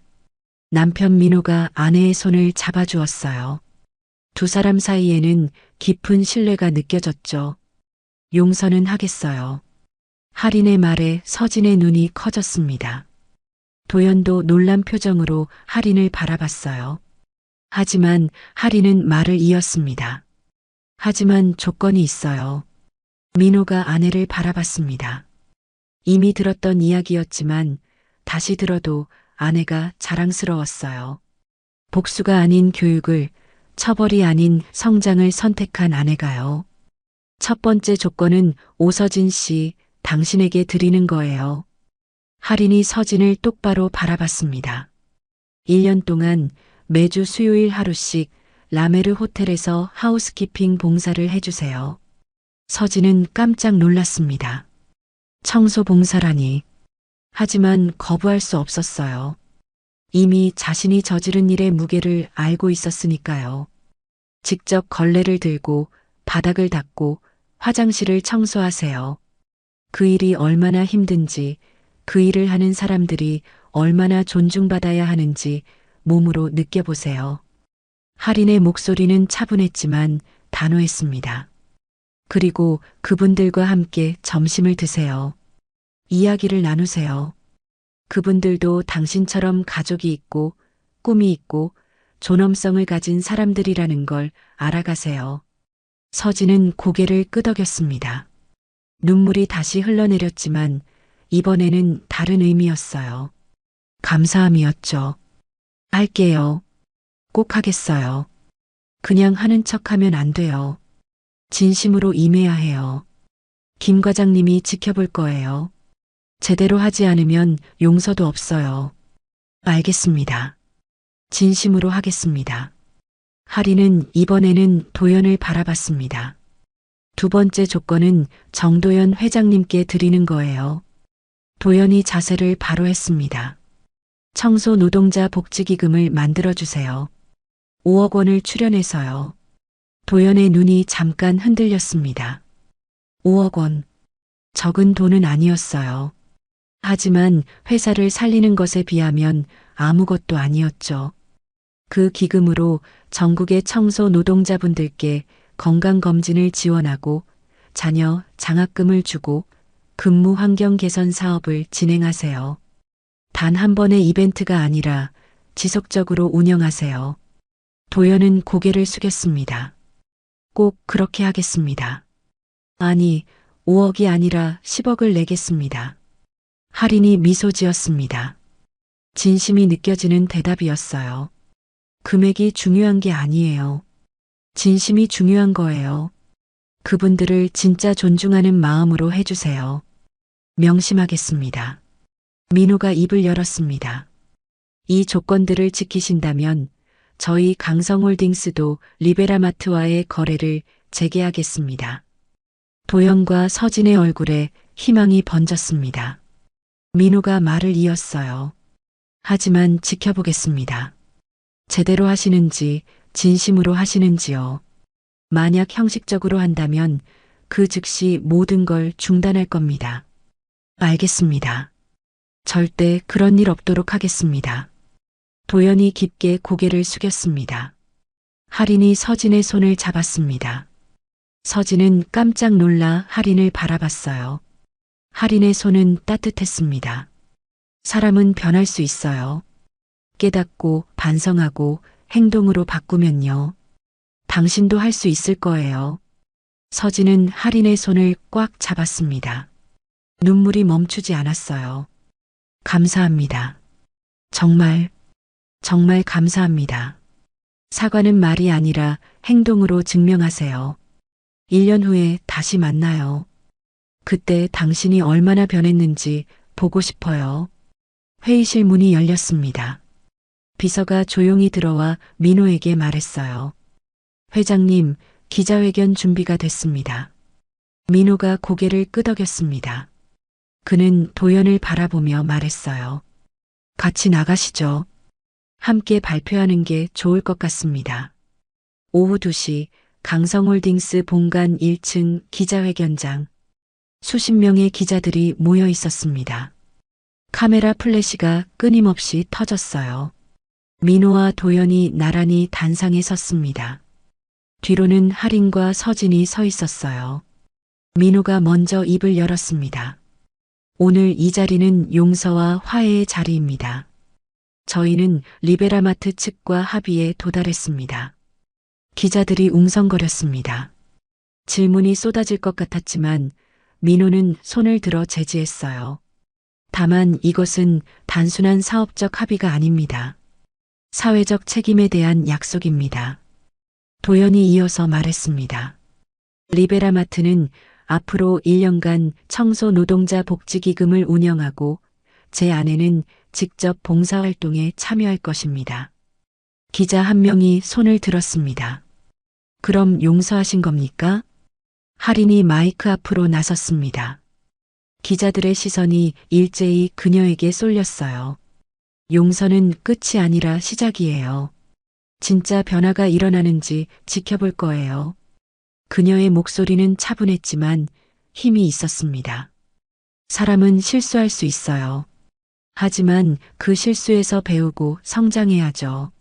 남편 민호가 아내의 손을 잡아주었어요. 두 사람 사이에는 깊은 신뢰가 느껴졌죠. 용서는 하겠어요. 할인의 말에 서진의 눈이 커졌습니다. 도연도 놀란 표정으로 할인을 바라봤어요. 하지만 할인은 말을 이었습니다. 하지만 조건이 있어요. 민호가 아내를 바라봤습니다. 이미 들었던 이야기였지만 다시 들어도 아내가 자랑스러웠어요. 복수가 아닌 교육을, 처벌이 아닌 성장을 선택한 아내가요. 첫 번째 조건은 오서진 씨, 당신에게 드리는 거예요. 할인이 서진을 똑바로 바라봤습니다. 1년 동안 매주 수요일 하루씩 라메르 호텔에서 하우스키핑 봉사를 해주세요. 서진은 깜짝 놀랐습니다. 청소 봉사라니. 하지만 거부할 수 없었어요. 이미 자신이 저지른 일의 무게를 알고 있었으니까요. 직접 걸레를 들고 바닥을 닦고 화장실을 청소하세요. 그 일이 얼마나 힘든지, 그 일을 하는 사람들이 얼마나 존중받아야 하는지 몸으로 느껴보세요. 할인의 목소리는 차분했지만 단호했습니다. 그리고 그분들과 함께 점심을 드세요. 이야기를 나누세요. 그분들도 당신처럼 가족이 있고 꿈이 있고 존엄성을 가진 사람들이라는 걸 알아가세요. 서진은 고개를 끄덕였습니다. 눈물이 다시 흘러내렸지만 이번에는 다른 의미였어요. 감사함이었죠. 할게요. 꼭 하겠어요. 그냥 하는 척하면 안 돼요. 진심으로 임해야 해요. 김 과장님이 지켜볼 거예요. 제대로 하지 않으면 용서도 없어요. 알겠습니다. 진심으로 하겠습니다. 할인은 이번에는 도연을 바라봤습니다. 두 번째 조건은 정도연 회장님께 드리는 거예요. 도연이 자세를 바로 했습니다. 청소 노동자 복지기금을 만들어주세요. 5억 원을 출연해서요. 도연의 눈이 잠깐 흔들렸습니다. 5억 원. 적은 돈은 아니었어요. 하지만 회사를 살리는 것에 비하면 아무것도 아니었죠. 그 기금으로 전국의 청소 노동자분들께 건강검진을 지원하고 자녀 장학금을 주고 근무 환경 개선 사업을 진행하세요. 단 한 번의 이벤트가 아니라 지속적으로 운영하세요. 도연은 고개를 숙였습니다. 꼭 그렇게 하겠습니다. 아니, 5억이 아니라 10억을 내겠습니다. 할인이 미소 지었습니다. 진심이 느껴지는 대답이었어요. 금액이 중요한 게 아니에요. 진심이 중요한 거예요. 그분들을 진짜 존중하는 마음으로 해주세요. 명심하겠습니다. 민호가 입을 열었습니다. 이 조건들을 지키신다면 저희 강성홀딩스도 리베라마트와의 거래를 재개하겠습니다. 도연과 서진의 얼굴에 희망이 번졌습니다. 민호가 말을 이었어요. 하지만 지켜보겠습니다. 제대로 하시는지 진심으로 하시는지요. 만약 형식적으로 한다면 그 즉시 모든 걸 중단할 겁니다. 알겠습니다. 절대 그런 일 없도록 하겠습니다. 도연이 깊게 고개를 숙였습니다. 할인이 서진의 손을 잡았습니다. 서진은 깜짝 놀라 할인을 바라봤어요. 할인의 손은 따뜻했습니다. 사람은 변할 수 있어요. 깨닫고 반성하고 행동으로 바꾸면요. 당신도 할 수 있을 거예요. 서진은 할인의 손을 꽉 잡았습니다. 눈물이 멈추지 않았어요. 감사합니다. 정말, 정말 감사합니다. 사과는 말이 아니라 행동으로 증명하세요. 1년 후에 다시 만나요. 그때 당신이 얼마나 변했는지 보고 싶어요. 회의실 문이 열렸습니다. 비서가 조용히 들어와 민호에게 말했어요. 회장님, 기자회견 준비가 됐습니다. 민호가 고개를 끄덕였습니다. 그는 도연을 바라보며 말했어요. 같이 나가시죠. 함께 발표하는 게 좋을 것 같습니다. 오후 2시 강성홀딩스 본관 1층 기자회견장. 수십 명의 기자들이 모여 있었습니다. 카메라 플래시가 끊임없이 터졌어요. 민호와 도연이 나란히 단상에 섰습니다. 뒤로는 할인과 서진이 서 있었어요. 민호가 먼저 입을 열었습니다. 오늘 이 자리는 용서와 화해의 자리입니다. 저희는 리베라마트 측과 합의에 도달했습니다. 기자들이 웅성거렸습니다. 질문이 쏟아질 것 같았지만 민호는 손을 들어 제지했어요. 다만 이것은 단순한 사업적 합의가 아닙니다. 사회적 책임에 대한 약속입니다. 도연이 이어서 말했습니다. 리베라마트는 앞으로 1년간 청소 노동자 복지기금을 운영하고 제 아내는 직접 봉사활동에 참여할 것입니다. 기자 한 명이 손을 들었습니다. 그럼 용서하신 겁니까? 할인이 마이크 앞으로 나섰습니다. 기자들의 시선이 일제히 그녀에게 쏠렸어요. 용서는 끝이 아니라 시작이에요. 진짜 변화가 일어나는지 지켜볼 거예요. 그녀의 목소리는 차분했지만 힘이 있었습니다. 사람은 실수할 수 있어요. 하지만 그 실수에서 배우고 성장해야죠.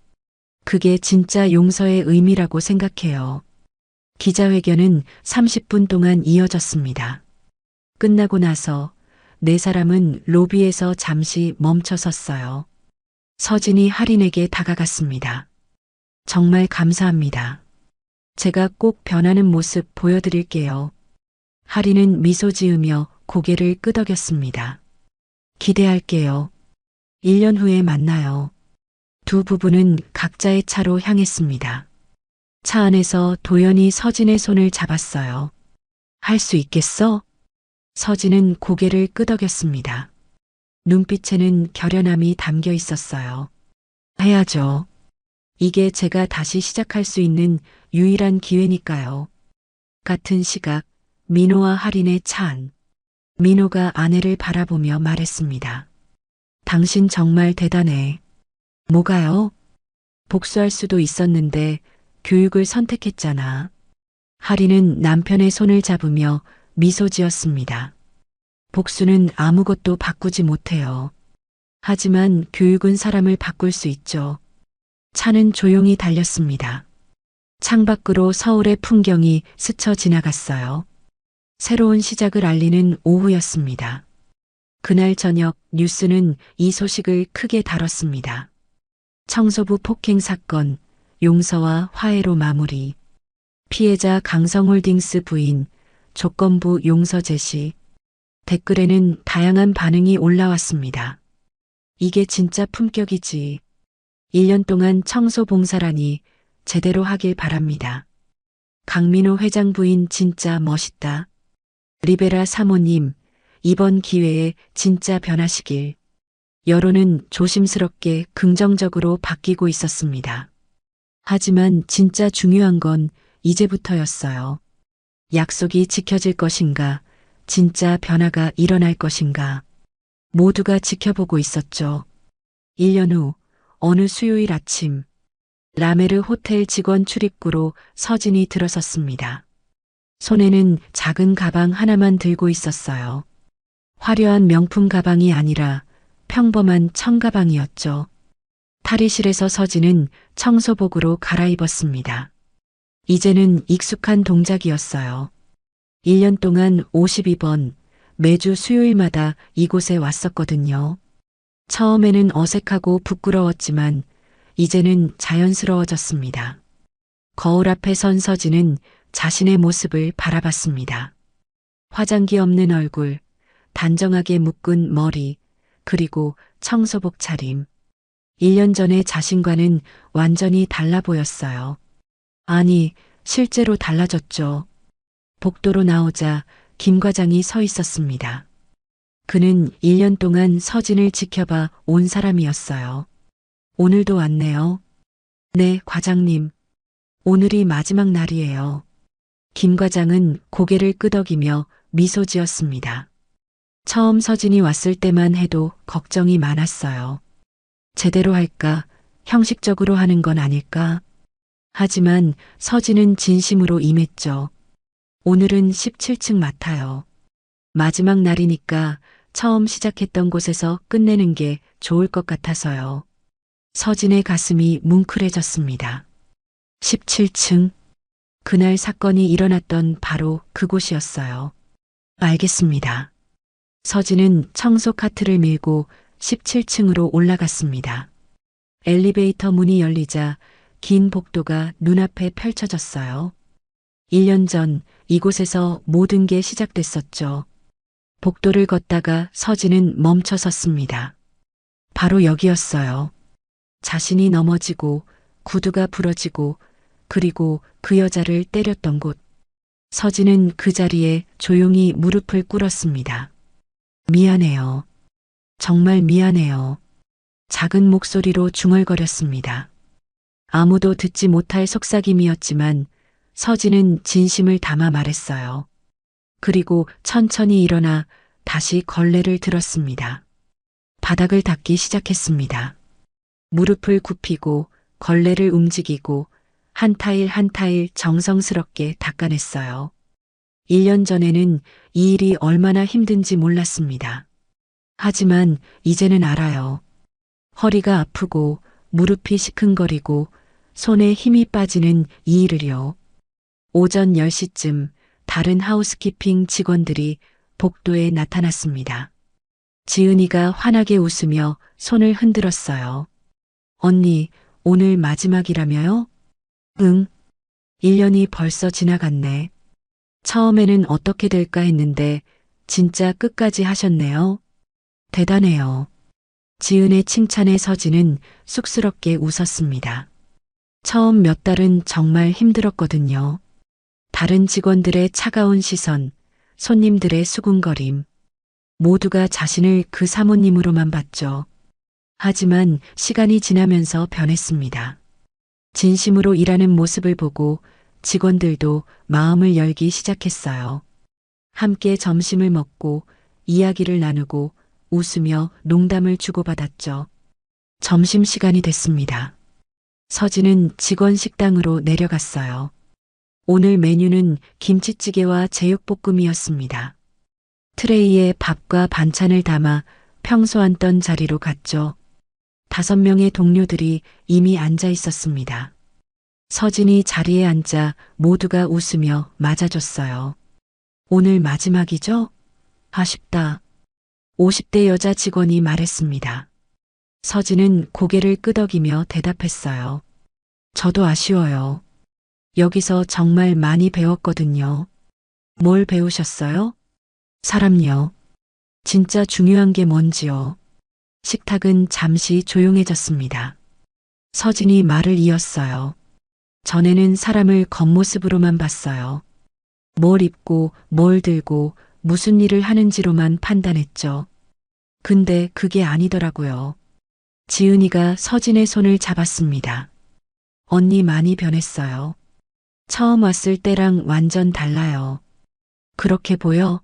그게 진짜 용서의 의미라고 생각해요. 기자회견은 30분 동안 이어졌습니다. 끝나고 나서 네 사람은 로비에서 잠시 멈춰 섰어요. 서진이 할인에게 다가갔습니다. 정말 감사합니다. 제가 꼭 변하는 모습 보여드릴게요. 할인은 미소 지으며 고개를 끄덕였습니다. 기대할게요. 1년 후에 만나요. 두 부부는 각자의 차로 향했습니다. 차 안에서 도연이 서진의 손을 잡았어요. 할 수 있겠어? 서진은 고개를 끄덕였습니다. 눈빛에는 결연함이 담겨 있었어요. 해야죠. 이게 제가 다시 시작할 수 있는 유일한 기회니까요. 같은 시각 민호와 할인의 차 안. 민호가 아내를 바라보며 말했습니다. 당신 정말 대단해. 뭐가요? 복수할 수도 있었는데 교육을 선택했잖아. 할인은 남편의 손을 잡으며 미소 지었습니다. 복수는 아무것도 바꾸지 못해요. 하지만 교육은 사람을 바꿀 수 있죠. 차는 조용히 달렸습니다. 창밖으로 서울의 풍경이 스쳐 지나갔어요. 새로운 시작을 알리는 오후였습니다. 그날 저녁 뉴스는 이 소식을 크게 다뤘습니다. 청소부 폭행 사건, 용서와 화해로 마무리. 피해자 강성홀딩스 부인, 조건부 용서 제시. 댓글에는 다양한 반응이 올라왔습니다. 이게 진짜 품격이지. 1년 동안 청소 봉사라니 제대로 하길 바랍니다. 강민호 회장 부인 진짜 멋있다. 리베라 사모님, 이번 기회에 진짜 변하시길. 여론은 조심스럽게 긍정적으로 바뀌고 있었습니다. 하지만 진짜 중요한 건 이제부터였어요. 약속이 지켜질 것인가, 진짜 변화가 일어날 것인가. 모두가 지켜보고 있었죠. 1년 후 어느 수요일 아침, 라메르 호텔 직원 출입구로 서진이 들어섰습니다. 손에는 작은 가방 하나만 들고 있었어요. 화려한 명품 가방이 아니라 평범한 청가방이었죠. 탈의실에서 서진은 청소복으로 갈아입었습니다. 이제는 익숙한 동작이었어요. 1년 동안 52번 매주 수요일마다 이곳에 왔었거든요. 처음에는 어색하고 부끄러웠지만 이제는 자연스러워졌습니다. 거울 앞에 선 서진은 자신의 모습을 바라봤습니다. 화장기 없는 얼굴, 단정하게 묶은 머리, 그리고 청소복 차림. 1년 전의 자신과는 완전히 달라 보였어요. 아니, 실제로 달라졌죠. 복도로 나오자 김 과장이 서 있었습니다. 그는 1년 동안 서진을 지켜봐 온 사람이었어요. 오늘도 왔네요. 네, 과장님. 오늘이 마지막 날이에요. 김 과장은 고개를 끄덕이며 미소 지었습니다. 처음 서진이 왔을 때만 해도 걱정이 많았어요. 제대로 할까? 형식적으로 하는 건 아닐까? 하지만 서진은 진심으로 임했죠. 오늘은 17층 맡아요. 마지막 날이니까 처음 시작했던 곳에서 끝내는 게 좋을 것 같아서요. 서진의 가슴이 뭉클해졌습니다. 17층. 그날 사건이 일어났던 바로 그곳이었어요. 알겠습니다. 서진은 청소 카트를 밀고 17층으로 올라갔습니다. 엘리베이터 문이 열리자 긴 복도가 눈앞에 펼쳐졌어요. 1년 전 이곳에서 모든 게 시작됐었죠. 복도를 걷다가 서진은 멈춰 섰습니다. 바로 여기였어요. 자신이 넘어지고 구두가 부러지고 그리고 그 여자를 때렸던 곳. 서진은 그 자리에 조용히 무릎을 꿇었습니다. 미안해요. 정말 미안해요. 작은 목소리로 중얼거렸습니다. 아무도 듣지 못할 속삭임이었지만 서진은 진심을 담아 말했어요. 그리고 천천히 일어나 다시 걸레를 들었습니다. 바닥을 닦기 시작했습니다. 무릎을 굽히고 걸레를 움직이고 한 타일 한 타일 정성스럽게 닦아냈어요. 1년 전에는 이 일이 얼마나 힘든지 몰랐습니다. 하지만 이제는 알아요. 허리가 아프고 무릎이 시큰거리고 손에 힘이 빠지는 이 일을요. 오전 10시쯤 다른 하우스키핑 직원들이 복도에 나타났습니다. 지은이가 환하게 웃으며 손을 흔들었어요. 언니, 오늘 마지막이라며요? 응. 1년이 벌써 지나갔네. 처음에는 어떻게 될까 했는데 진짜 끝까지 하셨네요. 대단해요. 지은의 칭찬에 서진은 쑥스럽게 웃었습니다. 처음 몇 달은 정말 힘들었거든요. 다른 직원들의 차가운 시선, 손님들의 수군거림, 모두가 자신을 그 사모님으로만 봤죠. 하지만 시간이 지나면서 변했습니다. 진심으로 일하는 모습을 보고 직원들도 마음을 열기 시작했어요. 함께 점심을 먹고 이야기를 나누고 웃으며 농담을 주고받았죠. 점심시간이 됐습니다. 서진은 직원 식당으로 내려갔어요. 오늘 메뉴는 김치찌개와 제육볶음이었습니다. 트레이에 밥과 반찬을 담아 평소 앉던 자리로 갔죠. 5명의 동료들이 이미 앉아 있었습니다. 서진이 자리에 앉자 모두가 웃으며 맞아줬어요. 오늘 마지막이죠? 아쉽다. 50대 여자 직원이 말했습니다. 서진은 고개를 끄덕이며 대답했어요. 저도 아쉬워요. 여기서 정말 많이 배웠거든요. 뭘 배우셨어요? 사람요. 진짜 중요한 게 뭔지요. 식탁은 잠시 조용해졌습니다. 서진이 말을 이었어요. 전에는 사람을 겉모습으로만 봤어요. 뭘 입고 뭘 들고 무슨 일을 하는지로만 판단했죠. 근데 그게 아니더라고요. 지은이가 서진의 손을 잡았습니다. 언니 많이 변했어요. 처음 왔을 때랑 완전 달라요. 그렇게 보여?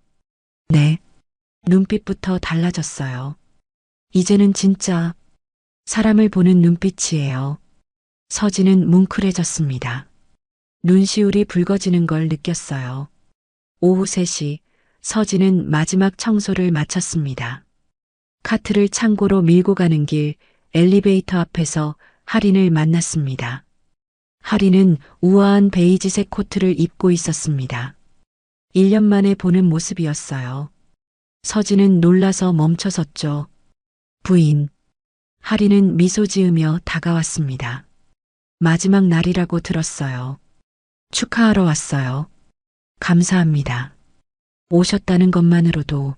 네. 눈빛부터 달라졌어요. 이제는 진짜 사람을 보는 눈빛이에요. 서진은 뭉클해졌습니다. 눈시울이 붉어지는 걸 느꼈어요. 오후 3시 서진은 마지막 청소를 마쳤습니다. 카트를 창고로 밀고 가는 길 엘리베이터 앞에서 할인을 만났습니다. 하리는 우아한 베이지색 코트를 입고 있었습니다. 1년 만에 보는 모습이었어요. 서진은 놀라서 멈춰섰죠. 부인. 하리는 미소 지으며 다가왔습니다. 마지막 날이라고 들었어요. 축하하러 왔어요. 감사합니다. 오셨다는 것만으로도.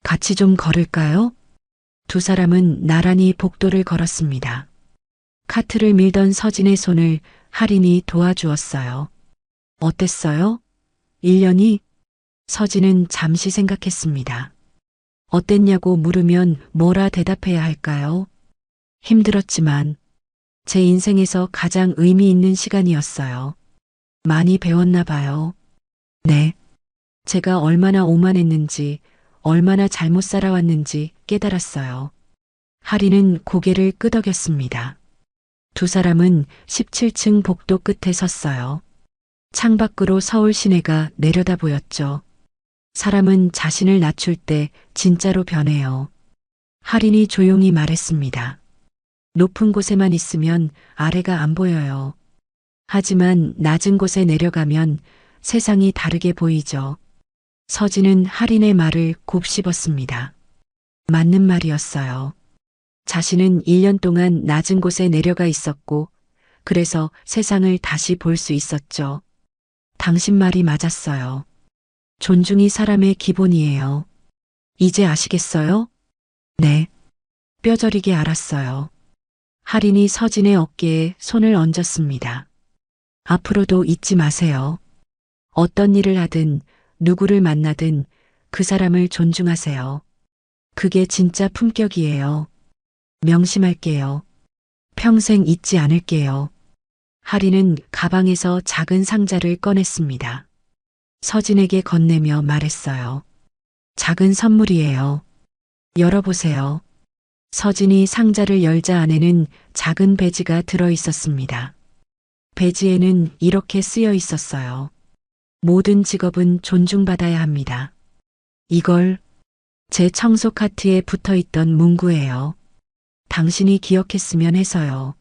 같이 좀 걸을까요? 두 사람은 나란히 복도를 걸었습니다. 카트를 밀던 서진의 손을 하린이 도와주었어요. 어땠어요? 1년이? 서진은 잠시 생각했습니다. 어땠냐고 물으면 뭐라 대답해야 할까요? 힘들었지만 제 인생에서 가장 의미 있는 시간이었어요. 많이 배웠나 봐요. 네. 제가 얼마나 오만했는지, 얼마나 잘못 살아왔는지 깨달았어요. 하리는 고개를 끄덕였습니다. 두 사람은 17층 복도 끝에 섰어요. 창밖으로 서울 시내가 내려다 보였죠. 사람은 자신을 낮출 때 진짜로 변해요. 하린이 조용히 말했습니다. 높은 곳에만 있으면 아래가 안 보여요. 하지만 낮은 곳에 내려가면 세상이 다르게 보이죠. 서진은 하린의 말을 곱씹었습니다. 맞는 말이었어요. 자신은 1년 동안 낮은 곳에 내려가 있었고, 그래서 세상을 다시 볼 수 있었죠. 당신 말이 맞았어요. 존중이 사람의 기본이에요. 이제 아시겠어요? 네. 뼈저리게 알았어요. 하린이 서진의 어깨에 손을 얹었습니다. 앞으로도 잊지 마세요. 어떤 일을 하든 누구를 만나든 그 사람을 존중하세요. 그게 진짜 품격이에요. 명심할게요. 평생 잊지 않을게요. 하린은 가방에서 작은 상자를 꺼냈습니다. 서진에게 건네며 말했어요. 작은 선물이에요. 열어보세요. 서진이 상자를 열자 안에는 작은 배지가 들어 있었습니다. 배지에는 이렇게 쓰여 있었어요. 모든 직업은 존중받아야 합니다. 이걸 제 청소 카트에 붙어 있던 문구예요. 당신이 기억했으면 해서요.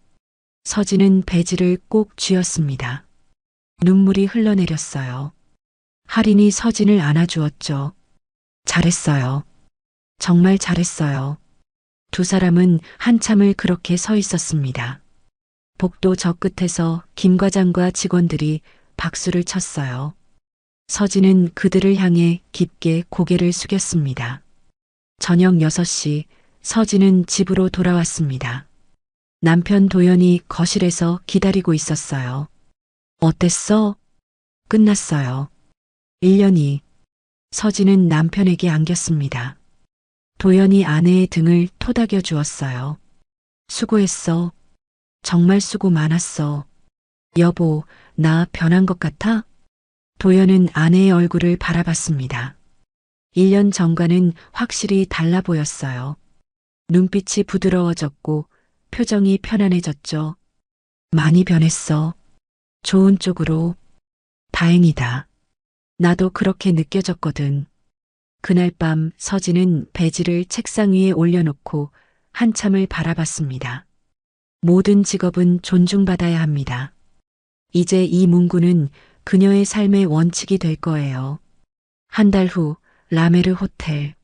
서진은 배지를 꼭 쥐었습니다. 눈물이 흘러내렸어요. 하린이 서진을 안아주었죠. 잘했어요. 정말 잘했어요. 두 사람은 한참을 그렇게 서 있었습니다. 복도 저 끝에서 김 과장과 직원들이 박수를 쳤어요. 서진은 그들을 향해 깊게 고개를 숙였습니다. 저녁 6시 서진은 집으로 돌아왔습니다. 남편 도연이 거실에서 기다리고 있었어요. 어땠어? 끝났어요. 1년이. 서진은 남편에게 안겼습니다. 도연이 아내의 등을 토닥여 주었어요. 수고했어. 정말 수고 많았어. 여보, 나 변한 것 같아? 도연은 아내의 얼굴을 바라봤습니다. 1년 전과는 확실히 달라 보였어요. 눈빛이 부드러워졌고 표정이 편안해졌죠. 많이 변했어. 좋은 쪽으로. 다행이다. 나도 그렇게 느껴졌거든. 그날 밤 서진은 배지를 책상 위에 올려놓고 한참을 바라봤습니다. 모든 직업은 존중받아야 합니다. 이제 이 문구는 그녀의 삶의 원칙이 될 거예요. 한 달 후 라메르 호텔.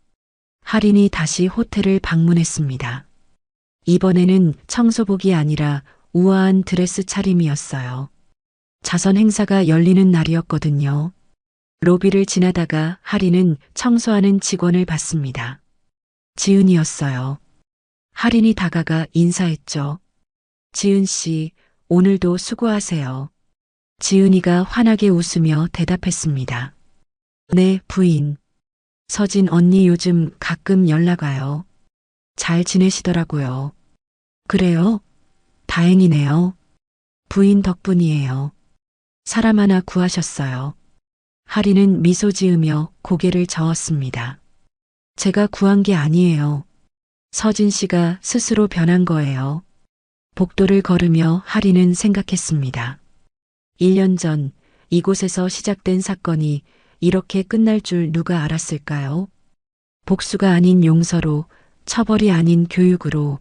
하린이 다시 호텔을 방문했습니다. 이번에는 청소복이 아니라 우아한 드레스 차림이었어요. 자선 행사가 열리는 날이었거든요. 로비를 지나다가 하린은 청소하는 직원을 봤습니다. 지은이었어요. 하린이 다가가 인사했죠. 지은 씨, 오늘도 수고하세요. 지은이가 환하게 웃으며 대답했습니다. 네, 부인. 서진 언니 요즘 가끔 연락 와요. 잘 지내시더라고요. 그래요? 다행이네요. 부인 덕분이에요. 사람 하나 구하셨어요. 하린은 미소 지으며 고개를 저었습니다. 제가 구한 게 아니에요. 서진 씨가 스스로 변한 거예요. 복도를 걸으며 하린은 생각했습니다. 1년 전 이곳에서 시작된 사건이 이렇게 끝날 줄 누가 알았을까요? 복수가 아닌 용서로, 처벌이 아닌 교육으로.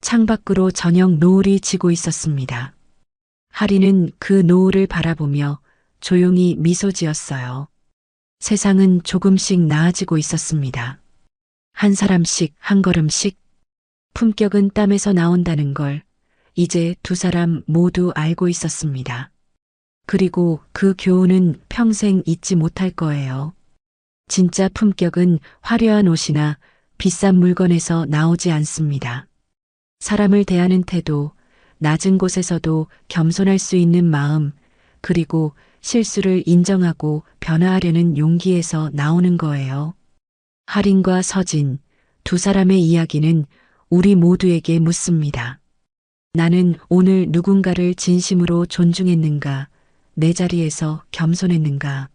창밖으로 저녁 노을이 지고 있었습니다. 하리는 그 노을을 바라보며 조용히 미소 지었어요. 세상은 조금씩 나아지고 있었습니다. 한 사람씩, 한 걸음씩. 품격은 땀에서 나온다는 걸 이제 두 사람 모두 알고 있었습니다. 그리고 그 교훈은 평생 잊지 못할 거예요. 진짜 품격은 화려한 옷이나 비싼 물건에서 나오지 않습니다. 사람을 대하는 태도, 낮은 곳에서도 겸손할 수 있는 마음, 그리고 실수를 인정하고 변화하려는 용기에서 나오는 거예요. 할인과 서진, 두 사람의 이야기는 우리 모두에게 묻습니다. 나는 오늘 누군가를 진심으로 존중했는가? 내 자리에서 겸손했는가?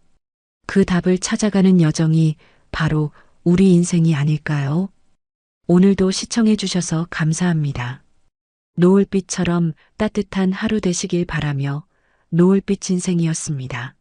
그 답을 찾아가는 여정이 바로 우리 인생이 아닐까요? 오늘도 시청해 주셔서 감사합니다. 노을빛처럼 따뜻한 하루 되시길 바라며 노을빛 인생이었습니다.